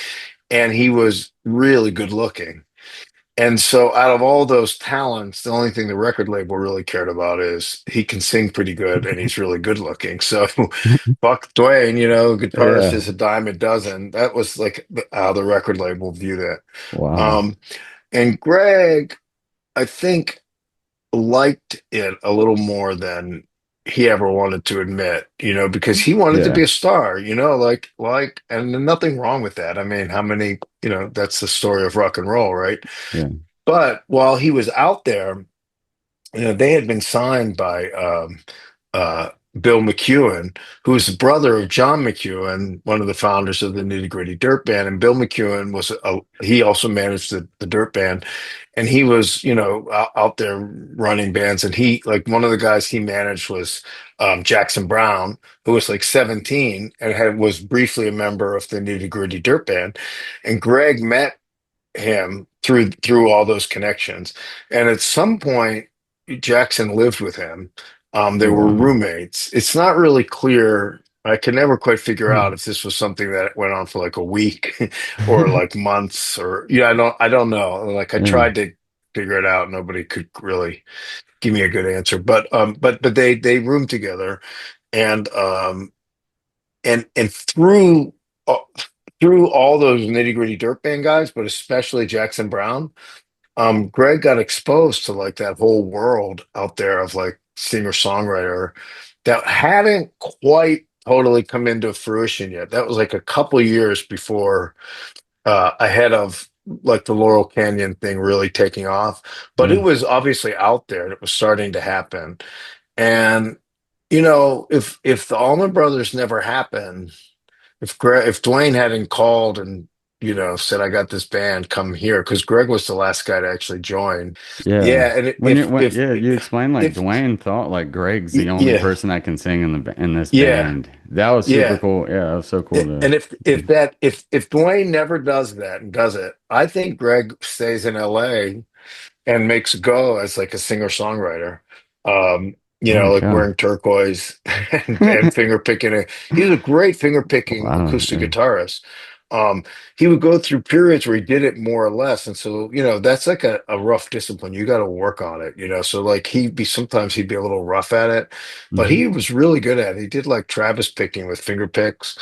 And he was really good looking. And so, out of all those talents, the only thing the record label really cared about is he can sing pretty good and he's really good looking. So, Buck Dwayne, guitarist Yeah. is a dime a dozen. That was like how the record label viewed it. Wow. Um, and Greg, I think, liked it a little more than he ever wanted to admit, because he wanted to Yeah. be a star, and there's nothing wrong with that. I mean, how many, that's the story of rock and roll, right? Yeah. But while he was out there, they had been signed by uh, Bill McEwen, who's the brother of John McEwen, one of the founders of the Nitty Gritty Dirt Band. And Bill McEwen he also managed the Dirt Band, and he was, out there running bands. And like one of the guys he managed was Jackson Brown, who was like 17 and was briefly a member of the Nitty Gritty Dirt Band. And Greg met him through all those connections. And at some point, Jackson lived with him. They Oh, were wow. roommates. It's not really clear. I could never quite figure out Hmm. if this was something that went on for like a week or like months or yeah, I don't know. Like I Yeah. tried to figure it out. Nobody could really give me a good answer. But they roomed together and and uh, through all those nitty gritty dirt band guys, but especially Jackson Brown, Greg got exposed to like that whole world out there of like singer-songwriter that hadn't quite totally come into fruition yet. That was like a couple years before ahead of like the Laurel Canyon thing really taking off. But it Yeah. was obviously out there and it was starting to happen. And if the Allman Brothers never happened, if Dwayne hadn't called and said I got this band, come here, because Greg was the last guy to actually join. Yeah. Yeah, and When yeah, you explained like if Dwayne thought like Greg's the only yeah, person that can sing in in this yeah, band. That was super yeah. cool. Yeah, that was so cool to And if Dwayne never does that and does it, I think Greg stays in LA and makes go as like a singer-songwriter. you Oh know, my like God. wearing turquoise and finger picking. He was a great finger picking Wow. acoustic Yeah. guitarist. Um, he would go through periods where he did it more or less. And so, you know, that's like a rough discipline. You got to work on it, you know. So like sometimes he'd be a little rough at it, but Hmm. he was really good at it. He did like Travis picking with finger picks.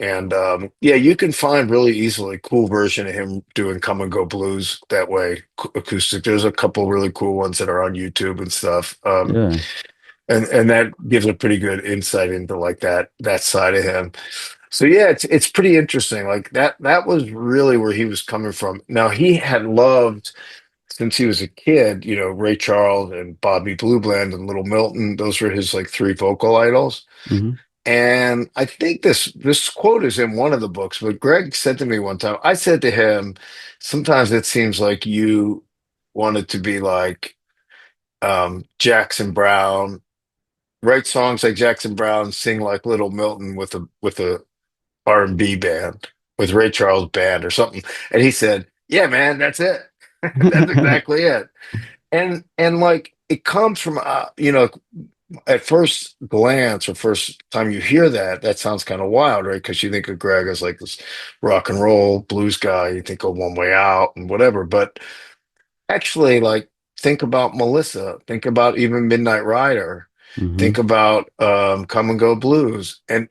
And yeah, you can find really easily cool version of him doing Come and Go Blues that way, acoustic. There's a couple really cool ones that are on YouTube and stuff. Yeah. And that gives a pretty good insight into like that side of him. So yeah, it's pretty interesting. Like that was really where he was coming from. Now he had loved since he was a kid, you know, Ray Charles and Bobby Blue Bland and Little Milton. Those were his like three vocal idols. Hmm. And I think this quote is in one of the books, but Greg said to me one time, I said to him, sometimes it seems like you wanted to be like Jackson Brown, write songs like Jackson Brown, sing like Little Milton with a R&B band, with Ray Charles band or something. And he said, "Yeah, man, that's it. That's exactly it." And like it comes from you know, at first glance or first time you hear that, that sounds kind of wild, right? Because you think of Greg as like this rock and roll blues guy, you think of One Way Out and whatever, but actually, like, think about Melissa, think about even Midnight Rider, think Hmm. about Come and Go Blues, and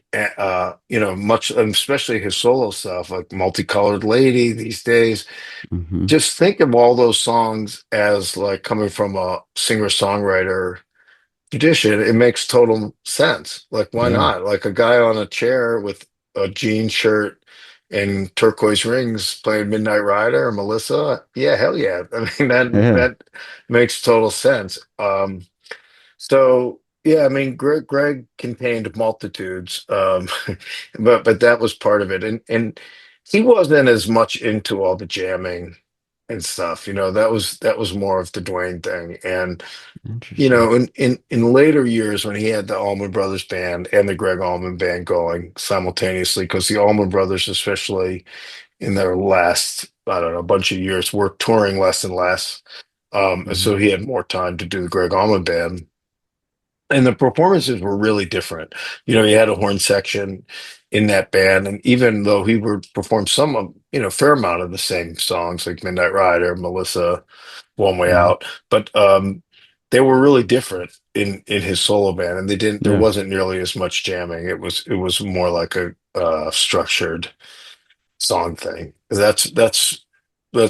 you know, much, especially his solo stuff, like Multicolored Lady these days. Hmm. Just think of all those songs as like coming from a singer-songwriter tradition. It makes total sense. Like, why Yeah. not? Like a guy on a chair with a jean shirt and turquoise rings playing Midnight Rider or Melissa. Yeah, hell yeah. I mean, Yeah. that makes total sense. So yeah, I mean, Greg contained multitudes, but that was part of it, and he wasn't as much into all the jamming and stuff. You know, that was more of the Duane thing, and you Interesting. know, in later years when he had the Allman Brothers Band and the Greg Allman Band going simultaneously, because the Allman Brothers, especially in their last, I don't know, bunch of years, were touring less and less. And Hmm. so he had more time to do the Greg Allman Band. And the performances were really different. You know, he had a horn section in that band, and even though he would perform some of, you know, fair amount of the same songs like Midnight Rider, Melissa, One Way Hmm. Out, but they were really different in his solo band, and they didn't. There Yeah. wasn't nearly as much jamming. It was more like a structured song thing. That's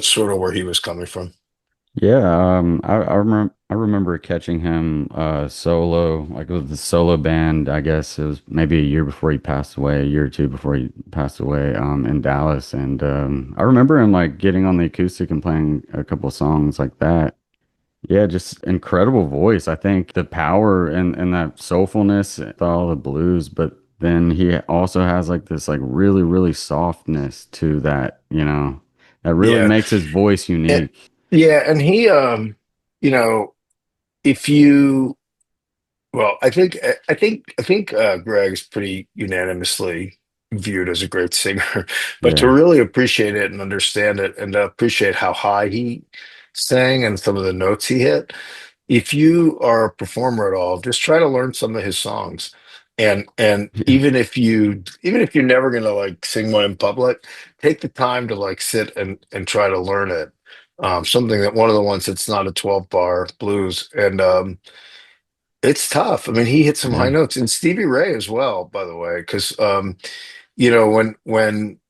sort of where he was coming from. Yeah, I remember catching him solo, like with the solo band, I guess it was maybe a year before he passed away, a year or two before he passed away, in Dallas. And I remember him like getting on the acoustic and playing a couple songs like that. Yeah, just incredible voice. I think the power and that soulfulness with all the blues, but then he also has like this like really, really softness to that, that really Yeah, makes his voice and, unique. yeah, and he, you know, if you Well, I think Greg's pretty unanimously viewed as a great singer, but to Yeah. really appreciate it and understand it and appreciate how high he sang and some of the notes he hit, if you are a performer at all, just try to learn some of his songs. And Yeah. even if you're never gonna like sing one in public, take the time to like sit and try to learn it. Something that one of the ones that's not a 12 bar blues and it's tough. I mean, he hit some high Yeah. notes, and Stevie Ray as well, by the way, because you know, when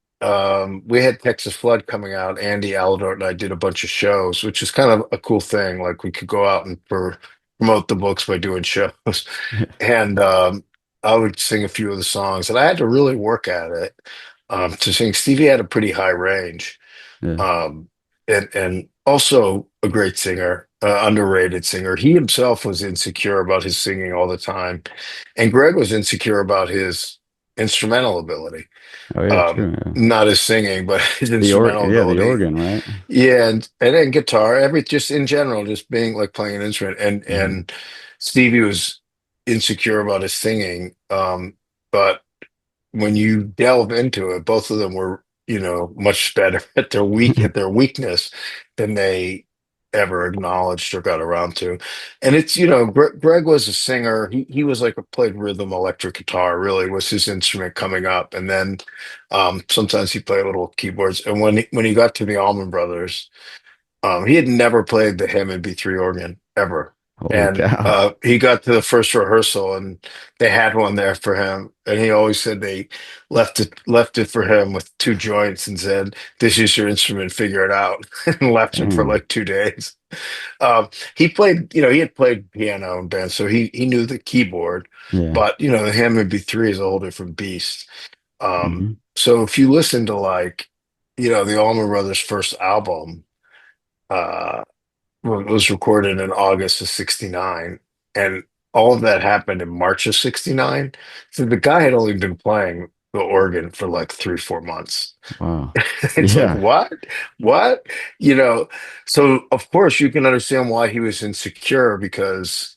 we had Texas Flood coming out, Andy Aladort and I did a bunch of shows, which is kind of a cool thing. Like we could go out and promote the books by doing shows, and I would sing a few of the songs, and I had to really work at it to sing. Stevie had a pretty high range, Yeah. um, and also a great singer, underrated singer. He himself was insecure about his singing all the time, and Greg was insecure about his instrumental ability. Oh yeah, true. Yeah. Not his singing, but his instrumental The ability. organ, right? Yeah, and then guitar, every just in general, just being like playing an instrument. Hmm. And Stevie was insecure about his singing, but when you delve into it, both of them were, you know, much better at their weakness than they ever acknowledged or got around to. And it's, Greg was a singer. He was like played rhythm electric guitar, really was his instrument coming up. And then sometimes he played little keyboards. And when he got to the Allman Brothers, he had never played the Hammond B3 organ ever. Holy And cow. he got to the first rehearsal and they had one there for him. And he always said they left it for him with two joints and said, "This is your instrument, figure it out." And left him for Dang. like 2 days. He played, he had played piano in bands, so he knew the keyboard. Yeah. But the Hammond B3 is a whole different beast. Hmm. So if you listen to like, the Allman Brothers' first album, uh, was recorded in August of '69, and all of that happened in March of '69. So the guy had only been playing the organ for like 3, 4 months. Wow. It's like, Yeah. what? What? You know, so of course you can understand why he was insecure because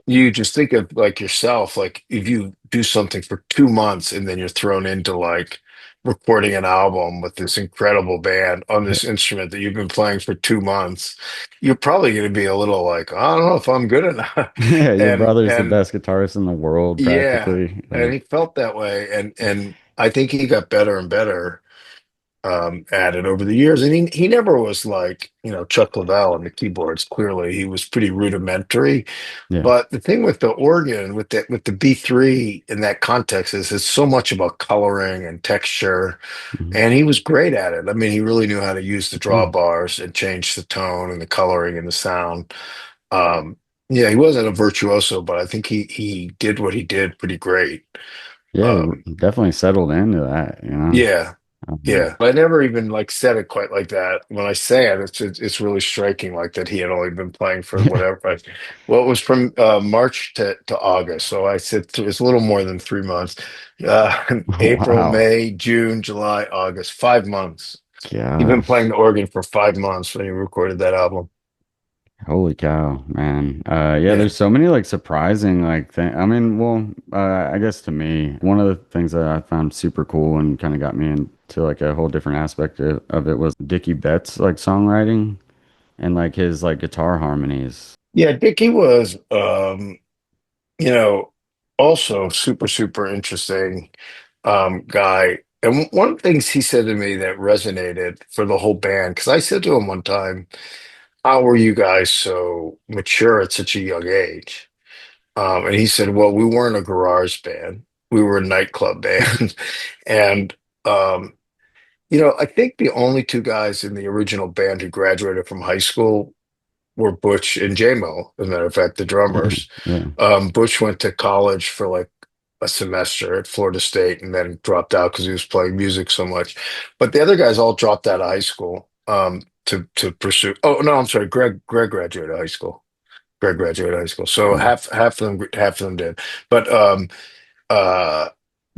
you just think of like yourself, like if you do something for 2 months and then you're thrown into like recording an album with this incredible band on this instrument that you've been playing for 2 months, you're probably going to be a little like, I don't know if I'm good enough. Yeah, your brother's the And best guitarist in the world, yeah, practically. and Like, he felt that way, and I think he got better and better at it over the years. And he never was like, Chuck Leavell on the keyboards. Clearly, he was pretty rudimentary. yeah. But the thing with the organ, with the B3 in that context is it's so much about coloring and texture. Hmm. And he was great at it. I mean, he really knew how to use the Yeah. drawbars and change the tone and the coloring and the sound. Um, yeah, he wasn't a virtuoso, but I think he did what he did pretty great. Yeah, Um, he definitely settled into that. yeah, Um, yeah. I never even like said it quite like that. When I say it, it's really striking, like that he had only been playing for yeah. whatever. Well, it was from March to August, so I said it's a little more than 3 months. April, Wow. May, June, July, August, 5 months. He'd been playing Gosh. the organ for 5 months when he recorded that album. Holy cow, man. Yeah, Yeah. there's so many like surprising like thing. I mean, well, I guess to me, one of the things that I found super cool and kind of got me into like a whole different aspect of it was Dickey Betts like songwriting and like his like guitar harmonies. Yeah, Dickey was, you know, also super, super interesting guy. And one of the things he said to me that resonated for the whole band, because I said to him one time, "How were you guys so mature at such a young age?" And he said, "Well, we weren't a garage band. We were a nightclub band." And, um, I think the only two guys in the original band who graduated from high school were Butch and J-Mo, as a matter of fact, the drummers. Yeah. Butch went to college for like a semester at Florida State and then dropped out because he was playing music so much. But the other guys all dropped out of high school to pursue. Oh no, I'm sorry. Greg graduated high school. Greg graduated high school. So Yeah. half of them did. But uh,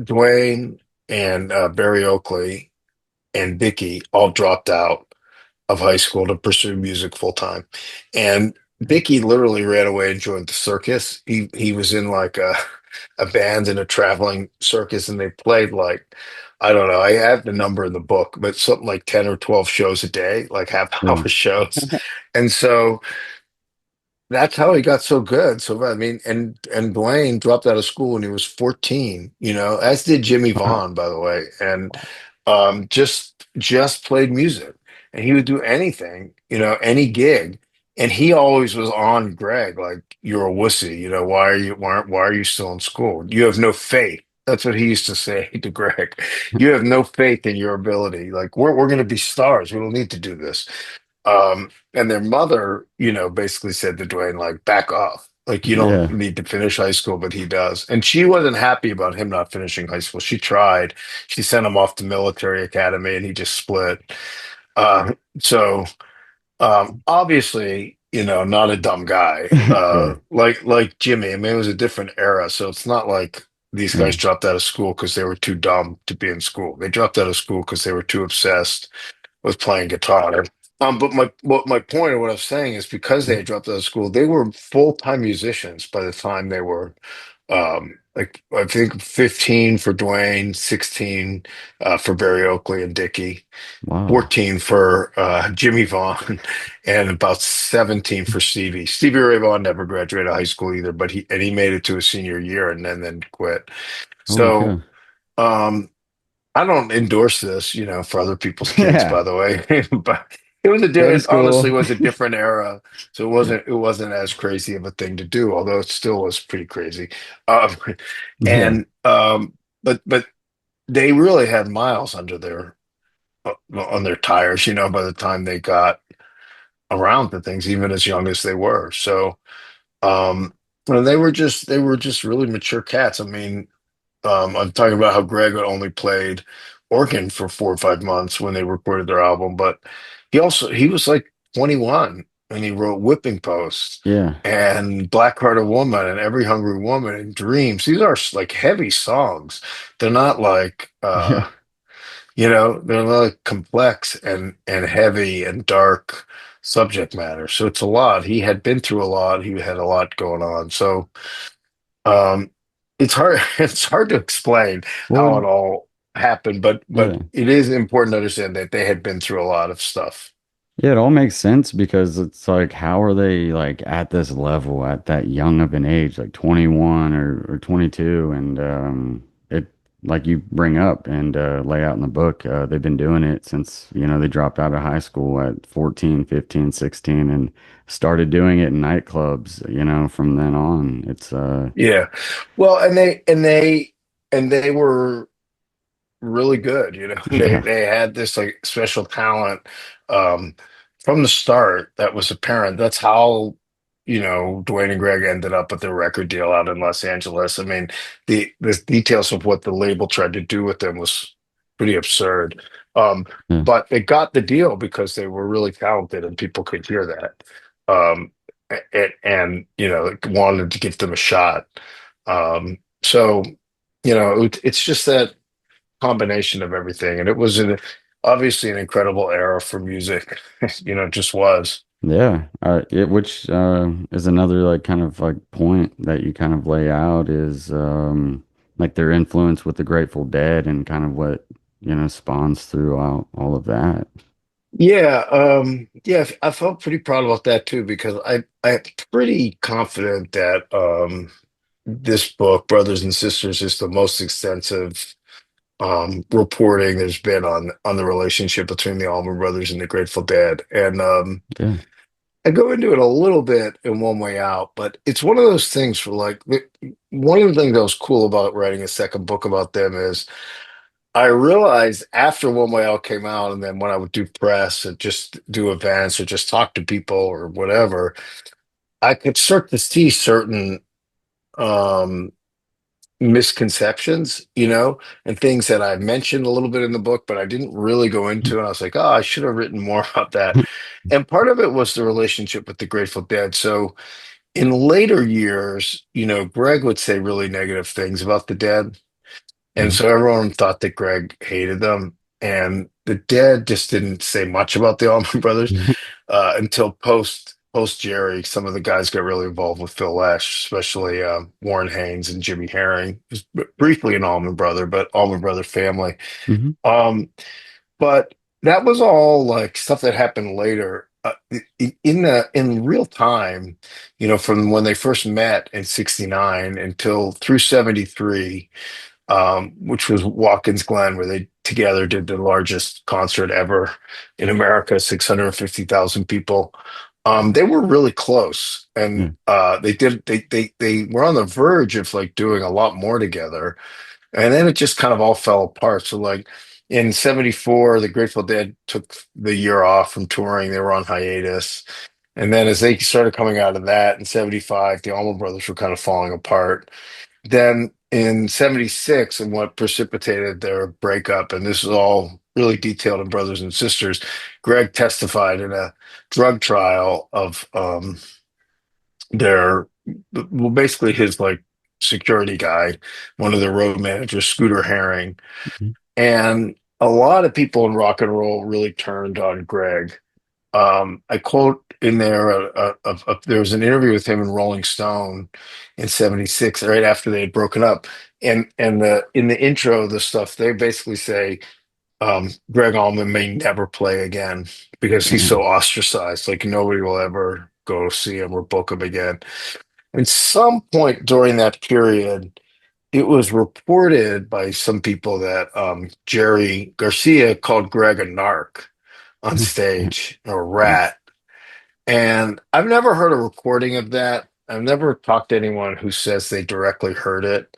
Duane and Barry Oakley and Dickey all dropped out of high school to pursue music full time. And Dickey literally ran away and joined the circus. He was in like a band in a traveling circus, and they played like, I don't know, I have the number in the book, but something like 10 or 12 shows a day, like half Yeah. hour shows. And so that's how he got so good. So I mean, and Blaine dropped out of school when he was 14, as did Jimmy Wow. Vaughan, by the way. And just played music, and he would do anything, any gig. And he always was on Greg, like, "You're a wussy, why are you still in school? You have no faith." That's what he used to say to Greg. "You have no faith in your ability. Like, we're going to be stars. We don't need to do this." And their mother, basically said to Dwayne, like, "Back off. Like, you don't Yeah. need to finish high school," but he does. And she wasn't happy about him not finishing high school. She tried. She sent him off to military academy, and he just split. So obviously, not a dumb guy. Yeah. Like Jimmy. I mean, it was a different era, so it's not like these Yeah. guys dropped out of school because they were too dumb to be in school. They dropped out of school because they were too obsessed with playing guitar. But my point of what I was saying is because they had dropped out of school, they were full-time musicians by the time they were like I think 15 for Duane, 16 for Barry Oakley and Dickey, Wow. 14 for Jimmy Vaughan, and about 17 for Stevie. Stevie Ray Vaughan never graduated high school either, but he made it to his senior year and then quit. So Okay. um, I don't endorse this, for other people's kids, Yeah. by the way, but Go to it honestly school. was a different era, so Yeah. it wasn't as crazy of a thing to do, although it still was pretty crazy. Um, Yeah. and but they really had miles under their on their tires, by the time they got around to things, even as young as they were. So, and they were just really mature cats. I mean, I'm talking about how Greg only played organ for 4 or 5 months when they recorded their album, but he was like 21 and he wrote Whipping Post Yeah. and Black Hearted Woman and Every Hungry Woman and Dreams. These are like heavy songs. They're not like Yeah. they're like complex and heavy and dark subject matter. So it's a lot. He had been through a lot. He had a lot going on. So um, it's hard. It's hard to explain how it Well, all happened, but yeah. it is important to understand that they had been through a lot of stuff. Yeah, it all makes sense because it's like, how are they like at this level at that young of an age, like 21 or 22? And it, like you bring up and lay out in the book, they've been doing it since, they dropped out of high school at 14, 15, 16 and started doing it in nightclubs, from then on. It's Yeah. Well, and they were really good. yeah. They had this like special talent um, from the start that was apparent. That's how Dwayne and Greg ended up with their record deal out in Los Angeles. I mean, the details of what the label tried to do with them was pretty absurd. Um, Yeah. but they got the deal because they were really talented and people could hear that. And wanted to give them a shot. So it's just that combination of everything. And it was obviously an incredible era for music. It just was. Yeah, which is another like kind of like point that you kind of lay out is like their influence with the Grateful Dead and kind of what spawns throughout all of that. Yeah, I felt pretty proud about that too because I'm pretty confident that this book, Brothers and Sisters, is the most extensive reporting there's been on the relationship between the Allman Brothers and the Grateful Dead. And Yeah, I go into it a little bit in One Way Out, but it's one of those things for like one of the things that was cool about writing a second book about them is I realized after One Way Out came out, and then when I would do press and just do events or just talk to people or whatever, I could start to see certain um misconceptions, and things that I mentioned a little bit in the book, but I didn't really go into. And I was like, oh, I should have written more about that. And part of it was the relationship with the Grateful Dead. So in later years, Greg would say really negative things about the Dead. And yeah. so everyone thought that Greg hated them. And the Dead just didn't say much about the Allman Brothers until post Jerry. Some of the guys got really involved with Phil Lesh, especially Warren Haynes and Jimmy Herring. He was briefly an Allman Brother, but Allman Brother family. Hmm. Um, but that was all like stuff that happened later. In real time, from when they first met in '69 until through '73, which was Watkins Glen, where they together did the largest concert ever in America, 650,000 people. They were really close, and Yeah. they were on the verge of like doing a lot more together, and then it just kind of all fell apart. So like in '74, the Grateful Dead took the year off from touring; they were on hiatus. And then as they started coming out of that in '75, the Allman Brothers were kind of falling apart. Then in '76, and what precipitated their breakup, and this is all really detailed in Brothers and Sisters, Greg testified in a drug trial of their, well, basically his like security guy, one of the road managers, Scooter Herring. Hmm. And a lot of people in rock and roll really turned on Greg I quote in there, there was an interview with him in Rolling Stone in '76, right after they had broken up. And in the intro, the stuff they basically say, Greg Allman may never play again because he's so Dang. ostracized. Like nobody will ever go see him or book him again. At some point during that period, it was reported by some people that Jerry Garcia called Greg a narc on stage or a Jeez. rat. And I've never heard a recording of that. I've never talked to anyone who says they directly heard it.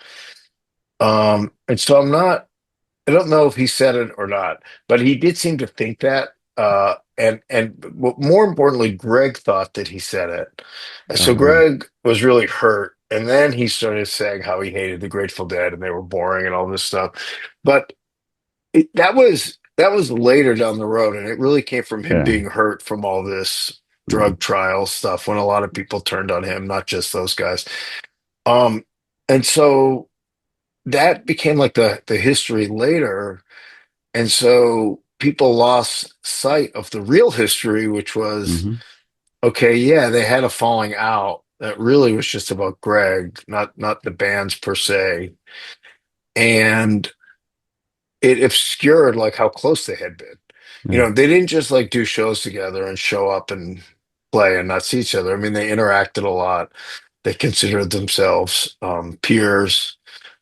And so I don't know if he said it or not, but he did seem to think that. More importantly, Greg thought that he said it. And so Oh, Greg was really hurt. And then he started saying how he hated the Grateful Dead and they were boring and all this stuff. But that was later down the road, and it really came from him yeah. being hurt from all this Yeah. drug trial stuff when a lot of people turned on him, not just those guys. Um, and so that became like the history later, and so people lost sight of the real history, which was Hmm. okay, yeah, they had a falling out that really was just about Greg, not the bands per se, and it obscured like how close they had been. You Yeah. know, they didn't just like do shows together and show up and play and not see each other. I mean, they interacted a lot. They considered themselves peers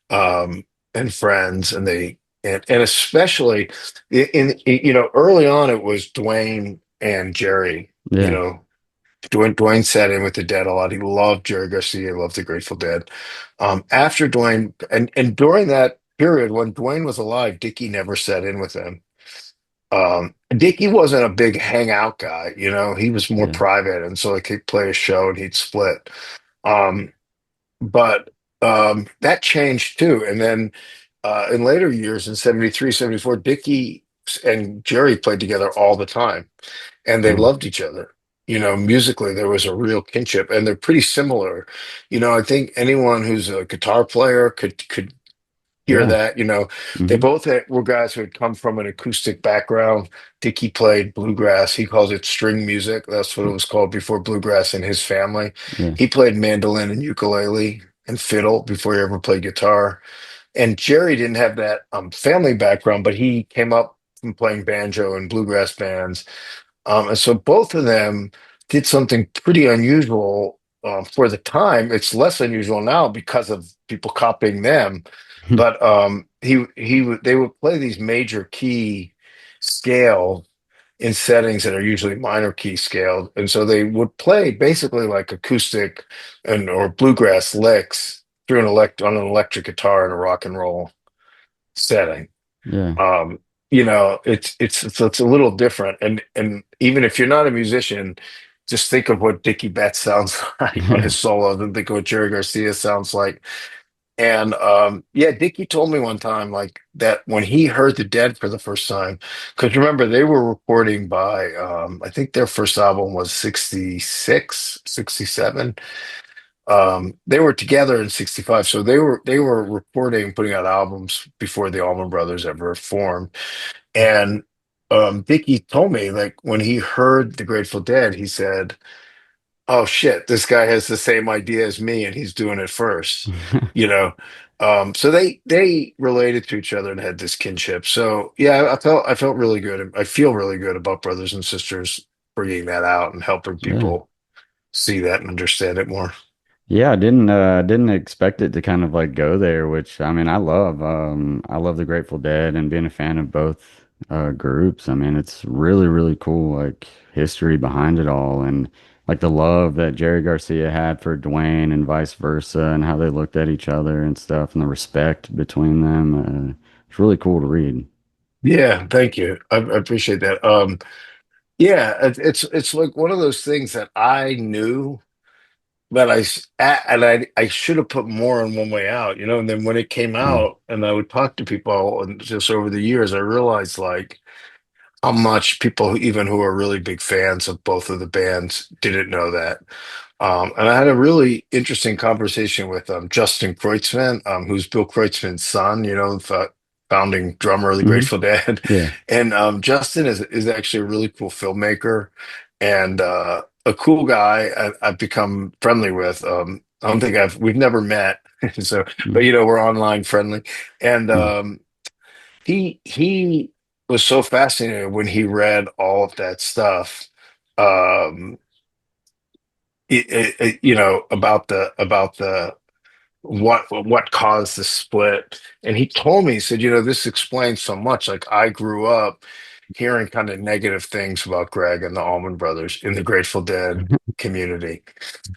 and friends, and and especially you know early on it was Duane and Jerry. You Yeah. know, Duane sat in with the Dead a lot. He loved Jerry Garcia, he loved the Grateful Dead. After Duane and during that period when Duane was alive, Dickey never sat in with them. Dickey wasn't a big hangout guy, you know, he was more Yeah. private, and so like he'd play a show and he'd split. Um, but that changed too. And then in later years in '73, '74, Dickey and Jerry played together all the time and they Oh, loved each other. You know, musically, there was a real kinship, and they're pretty similar. You know, I think anyone who's a guitar player could hear yeah. that. You know, they Hmm. both were guys who had come from an acoustic background. Dickie played bluegrass. He calls it string music. That's what it was called before bluegrass in his family. Yeah. He played mandolin and ukulele and fiddle before he ever played guitar. And Jerry didn't have that family background, but he came up from playing banjo and bluegrass bands, and so both of them did something pretty unusual for the time. It's less unusual now because of people copying them. But they would play these major key scale in settings that are usually minor key scaled, and so they would play basically like acoustic and or bluegrass licks through on an electric guitar in a rock and roll setting. Yeah. um you know it's a little different, and even if you're not a musician, just think of what Dickey Betts sounds like on his solos and think of what Jerry Garcia sounds like. And yeah, Dickey told me one time like that when he heard the Dead for the first time, because remember they were recording by I think their first album was '66, '67. They were together in '65, so they were recording, putting out albums before the Allman Brothers ever formed. And Dickie told me, like, when he heard the Grateful Dead, he said, "Oh shit, this guy has the same idea as me, and he's doing it first." You know, so they related to each other and had this kinship. So yeah, I felt really good. I feel really good about brothers and sisters bringing that out and helping Yeah. people see that and understand it more. Yeah, I didn't expect it to kind of like go there, which I mean I love the Grateful Dead and being a fan of both groups. I mean it's really really cool like history behind it all and like the love that Jerry Garcia had for Dwayne and vice versa and how they looked at each other and stuff and the respect between them. It's really cool to read. Yeah, thank you. I appreciate that. Yeah, it's like one of those things that I knew that I should have put more in One Way Out, you know. And then when it came Yeah. out, and I would talk to people, and just over the years, I realized like how much people, even who are really big fans of both of the bands, didn't know that. And I had a really interesting conversation with Justin Kreutzmann, who's Bill Kreutzmann's son, you know, the founding drummer of the Hmm. Grateful Dead. Yeah. And Justin is actually a really cool filmmaker. and a cool guy I've become friendly with. I don't think we've never met, so but Mm. we're online friendly, and Yeah. he was so fascinated when he read all of that stuff. Um, about the what caused the split. And he told me, he said, this explains so much. Like I grew up hearing kind of negative things about Greg and the Allman Brothers in the Grateful Dead community.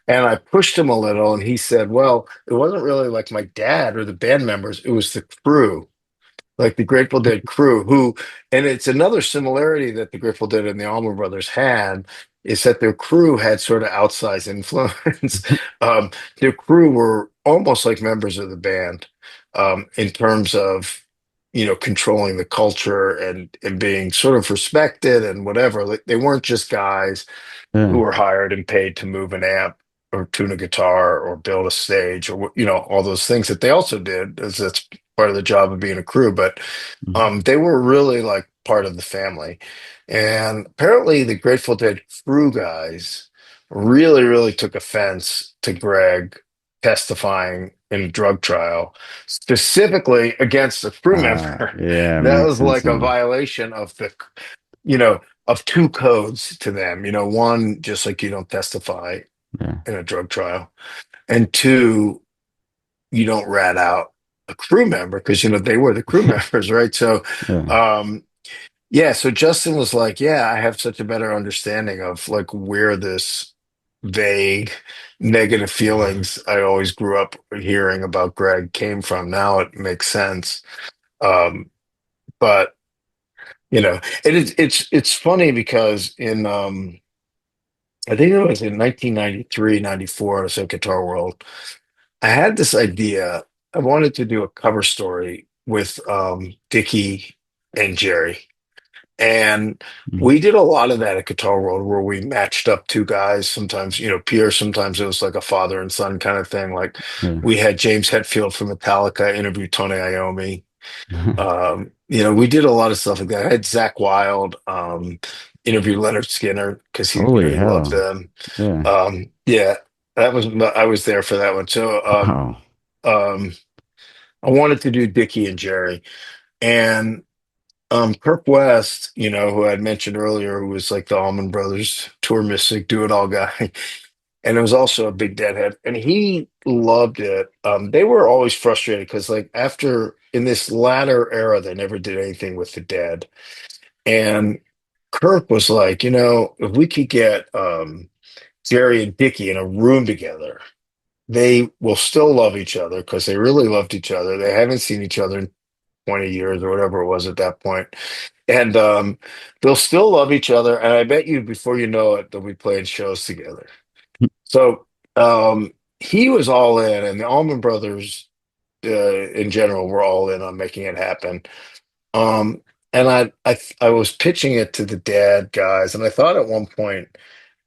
And I pushed him a little, and he said, well, it wasn't really like my dad or the band members, it was the crew, like the Grateful Dead crew, and it's another similarity that the Grateful Dead and the Allman Brothers had, is that their crew had sort of outsized influence. um, their crew were almost like members of the band, in terms of, controlling the culture and being sort of respected and whatever. Like they weren't just guys who Yeah. were hired and paid to move an amp or tune a guitar or build a stage, or all those things that they also did, as that's part of the job of being a crew. But Mhm. they were really like part of the family. And apparently the Grateful Dead crew guys really, really took offense to Greg testifying in a drug trial, specifically against a crew member. Yeah, That makes was sense like a now. violation of you know, of two codes to them. One, just like you don't testify Yeah. in a drug trial, and two, you don't rat out a crew member because they were the crew members, right? So, Yeah. um, yeah. So Justin was like, "Yeah, I have such a better understanding of like where this vague negative feelings I always grew up hearing about Greg came from. Now it makes sense." Um, but it's funny because in I think it was in 1993, 94, I was at Guitar World. I had this idea. I wanted to do a cover story with Dickey and Jerry. And Mm. we did a lot of that at Guitar World where we matched up two guys, sometimes, peers, sometimes it was like a father and son kind of thing. Like Yeah. we had James Hetfield from Metallica interview Tony Iommi. We did a lot of stuff like that. I had Zach Wild interview Leonard Skinner because he, Holy he loved hell. them. Yeah. Yeah, I was there for that one. So Wow. um, I wanted to do Dickie and Jerry, and Kirk West, who I'd mentioned earlier, who was like the Allman Brothers tour mystic, do it all guy, and it was also a big Deadhead, and he loved it. They were always frustrated because like after in this latter era, they never did anything with the Dead, and Kirk was like, if we could get Jerry and Dickie in a room together, they will still love each other because they really loved each other. They haven't seen each other in 20 years or whatever it was at that point. And they'll still love each other. And I bet you before you know it, they'll be playing shows together. So he was all in, and the Allman Brothers in general were all in on making it happen. Um, and I was pitching it to the dad guys, and I thought at one point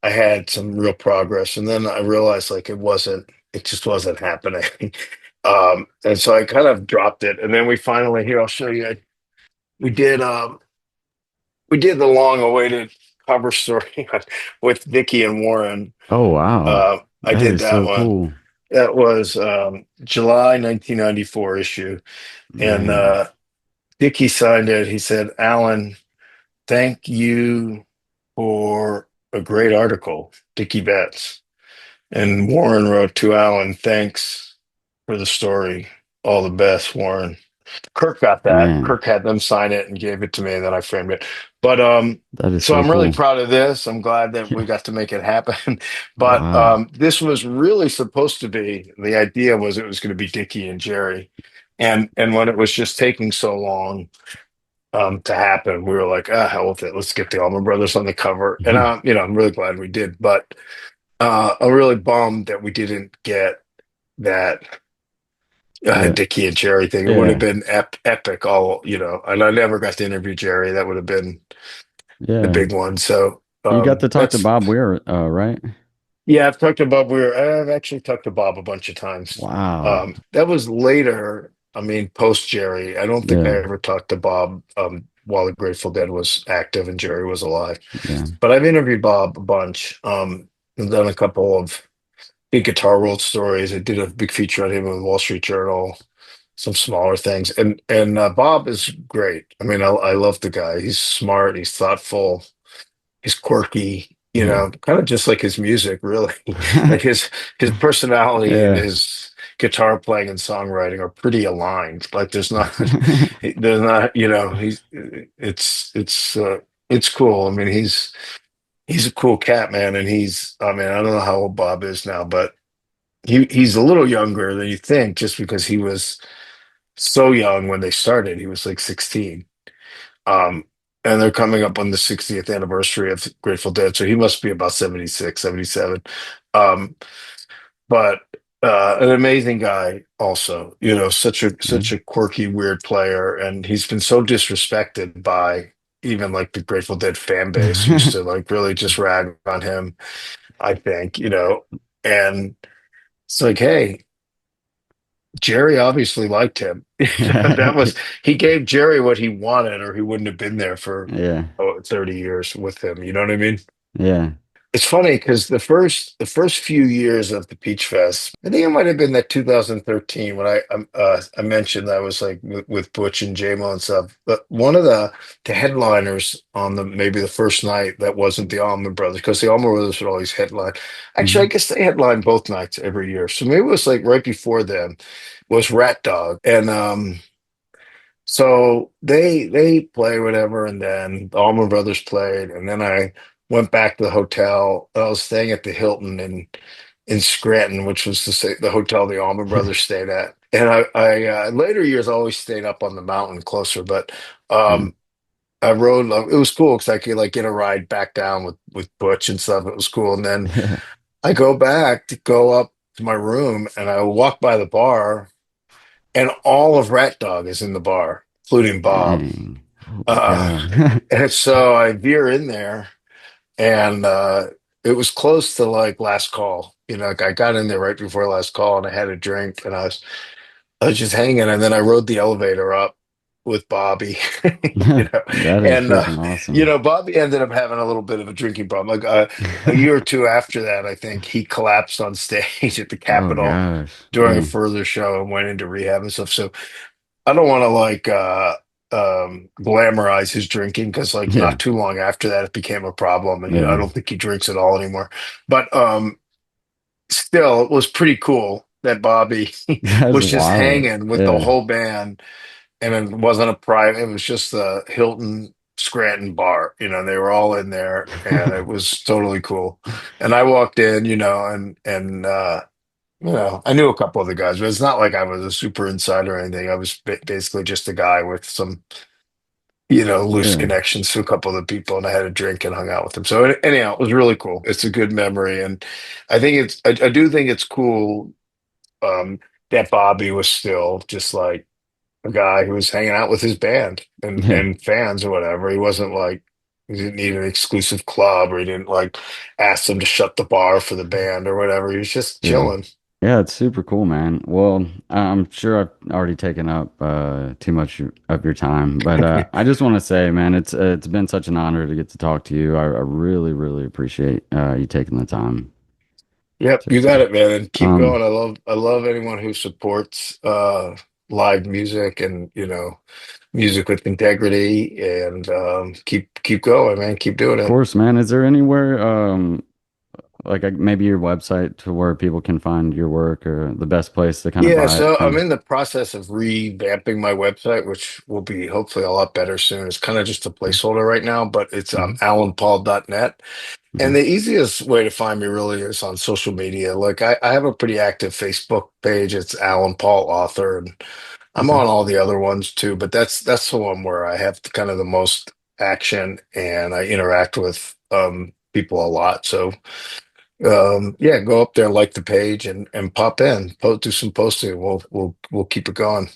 I had some real progress, and then I realized like it just wasn't happening. And so I kind of dropped it, and then we finally here I'll show you. We did we did the long-awaited cover story with Vicky and Warren. Oh, wow. I That did is that so one. cool. That was July 1994 issue, and Man, Dickey signed it. He said, "Alan, thank you for a great article, Dickey Betts." And Warren wrote to Alan, "Thanks for the story. All the best, Warren." Kirk got that. man, Kirk had them sign it and gave it to me, and then I framed it. But that is so so I'm really cool. proud of this. I'm glad that we Yeah. got to make it happen. But Wow. this was really supposed to be, the idea was it was going to be Dickie and Jerry. And when it was just taking so long to happen, we were like, ah, hell with it. Let's get the Allman Brothers on the cover. And I'm really glad we did. But I'm really bummed that we didn't get that Yeah. Dickie and Jerry thing. It would have Yeah. been epic, and I never got to interview Jerry. That would have been the Yeah. big one. So You got to talk to that's Bob Weir, right? yeah. I've talked to Bob Weir. I've actually talked to Bob a bunch of times. Wow. That was later. I mean, post Jerry. I don't think I Yeah. ever talked to Bob while the Grateful Dead was active and Jerry was alive. Yeah. But I've interviewed Bob a bunch. I've done a couple of big Guitar World stories. I did a big feature on him in the Wall Street Journal, some smaller things. And Bob is great. I mean, I love the guy. He's smart, he's thoughtful, he's quirky, Yeah. kind of just like his music, really. Like his personality and Yeah. his guitar playing and songwriting are pretty aligned. Like there's not, it's cool. I mean, he's a cool cat, man, and I mean, I don't know how old Bob is now, but he's a little younger than you think just because he was so young when they started. He was like 16. Um, and they're coming up on the 60th anniversary of Grateful Dead, so he must be about 76, 77. Um, but an amazing guy also, Yeah. such a quirky, weird player, and he's been so disrespected by even like the Grateful Dead fan base used to like really just rag on him, I think, and it's like, hey, Jerry obviously liked him. That was he gave Jerry what he wanted, or he wouldn't have been there for Yeah. 30 years with him. You know what I mean? Yeah. It's funny because the first few years of the Peach Fest, I think it might have been that 2013 when I mentioned I was like with Butch and J-Mo and stuff. But one of the headliners on the maybe the first night that wasn't the Allman Brothers, because the Allman Brothers would always headline. Actually, I Hmm. guess they headline both nights every year. So maybe it was like right before them was Rat Dog, and so they play whatever, and then the Allman Brothers played, and then I went back to the hotel. I was staying at the Hilton in Scranton, which was the hotel the Allman Brothers stayed at. And I later years always stayed up on the mountain closer, but Yeah. um, I rode. It was cool because I could like get a ride back down with Butch and stuff. It was cool. And then Yeah. I go back to go up to my room, and I walk by the bar, and all of Rat Dog is in the bar, including Bob. Dang. Oh my Uh, God. and so I veer in there, and it was close to like last call. Like I got in there right before last call, and I had a drink, and I was just hanging, and then I rode the elevator up with Bobby, you know, That is and freaking awesome. Bobby ended up having a little bit of a drinking problem. Like a year or two after that, I think he collapsed on stage at the Oh Capitol gosh. during a Yeah. further show and went into rehab and stuff. So I don't want to like glamorize his drinking because like Yeah. not too long after that it became a problem, and I Yeah. don't think he drinks at all anymore. But still, it was pretty cool that Bobby That's was just wild. hanging with the Yeah. whole band, and it wasn't a private. It was just the Hilton Scranton bar. They were all in there, and it was totally cool. And I walked in, and I knew a couple of the guys, but it's not like I was a super insider or anything. I was basically just a guy with some, loose Yeah. connections to a couple of the people, and I had a drink and hung out with them. So anyhow, it was really cool. It's a good memory, and I do think it's cool um, that Bobby was still just like a guy who was hanging out with his band and Yeah. and fans or whatever. He wasn't like he didn't need an exclusive club, or he didn't like ask them to shut the bar for the band or whatever. He was just Yeah. chilling. Yeah, it's super cool, man. Well, I'm sure I've already taken up too much of your time, but I just want to say, man, it's been such an honor to get to talk to you. I really, really appreciate you taking the time. Yep, you got Seriously. it, man. And keep Um, going. I love anyone who supports live music and, music with integrity, and keep going, man. Keep doing of it. course, man. Is there anywhere like maybe your website to where people can find your work or the best place to kind of Yeah, buy it so I'm from? in the process of revamping my website, which will be hopefully a lot better soon. It's kind of just a placeholder right now, but it's Mm-hmm. alanpaul.net. Hmm. And the easiest way to find me really is on social media. Like I have a pretty active Facebook page. It's Alan Paul Author, and I'm Okay. on all the other ones too. But that's the one where I have kind of the most action, and I interact with people a lot. So yeah, go up there, like the page, and pop in, do some posting. We'll keep it going.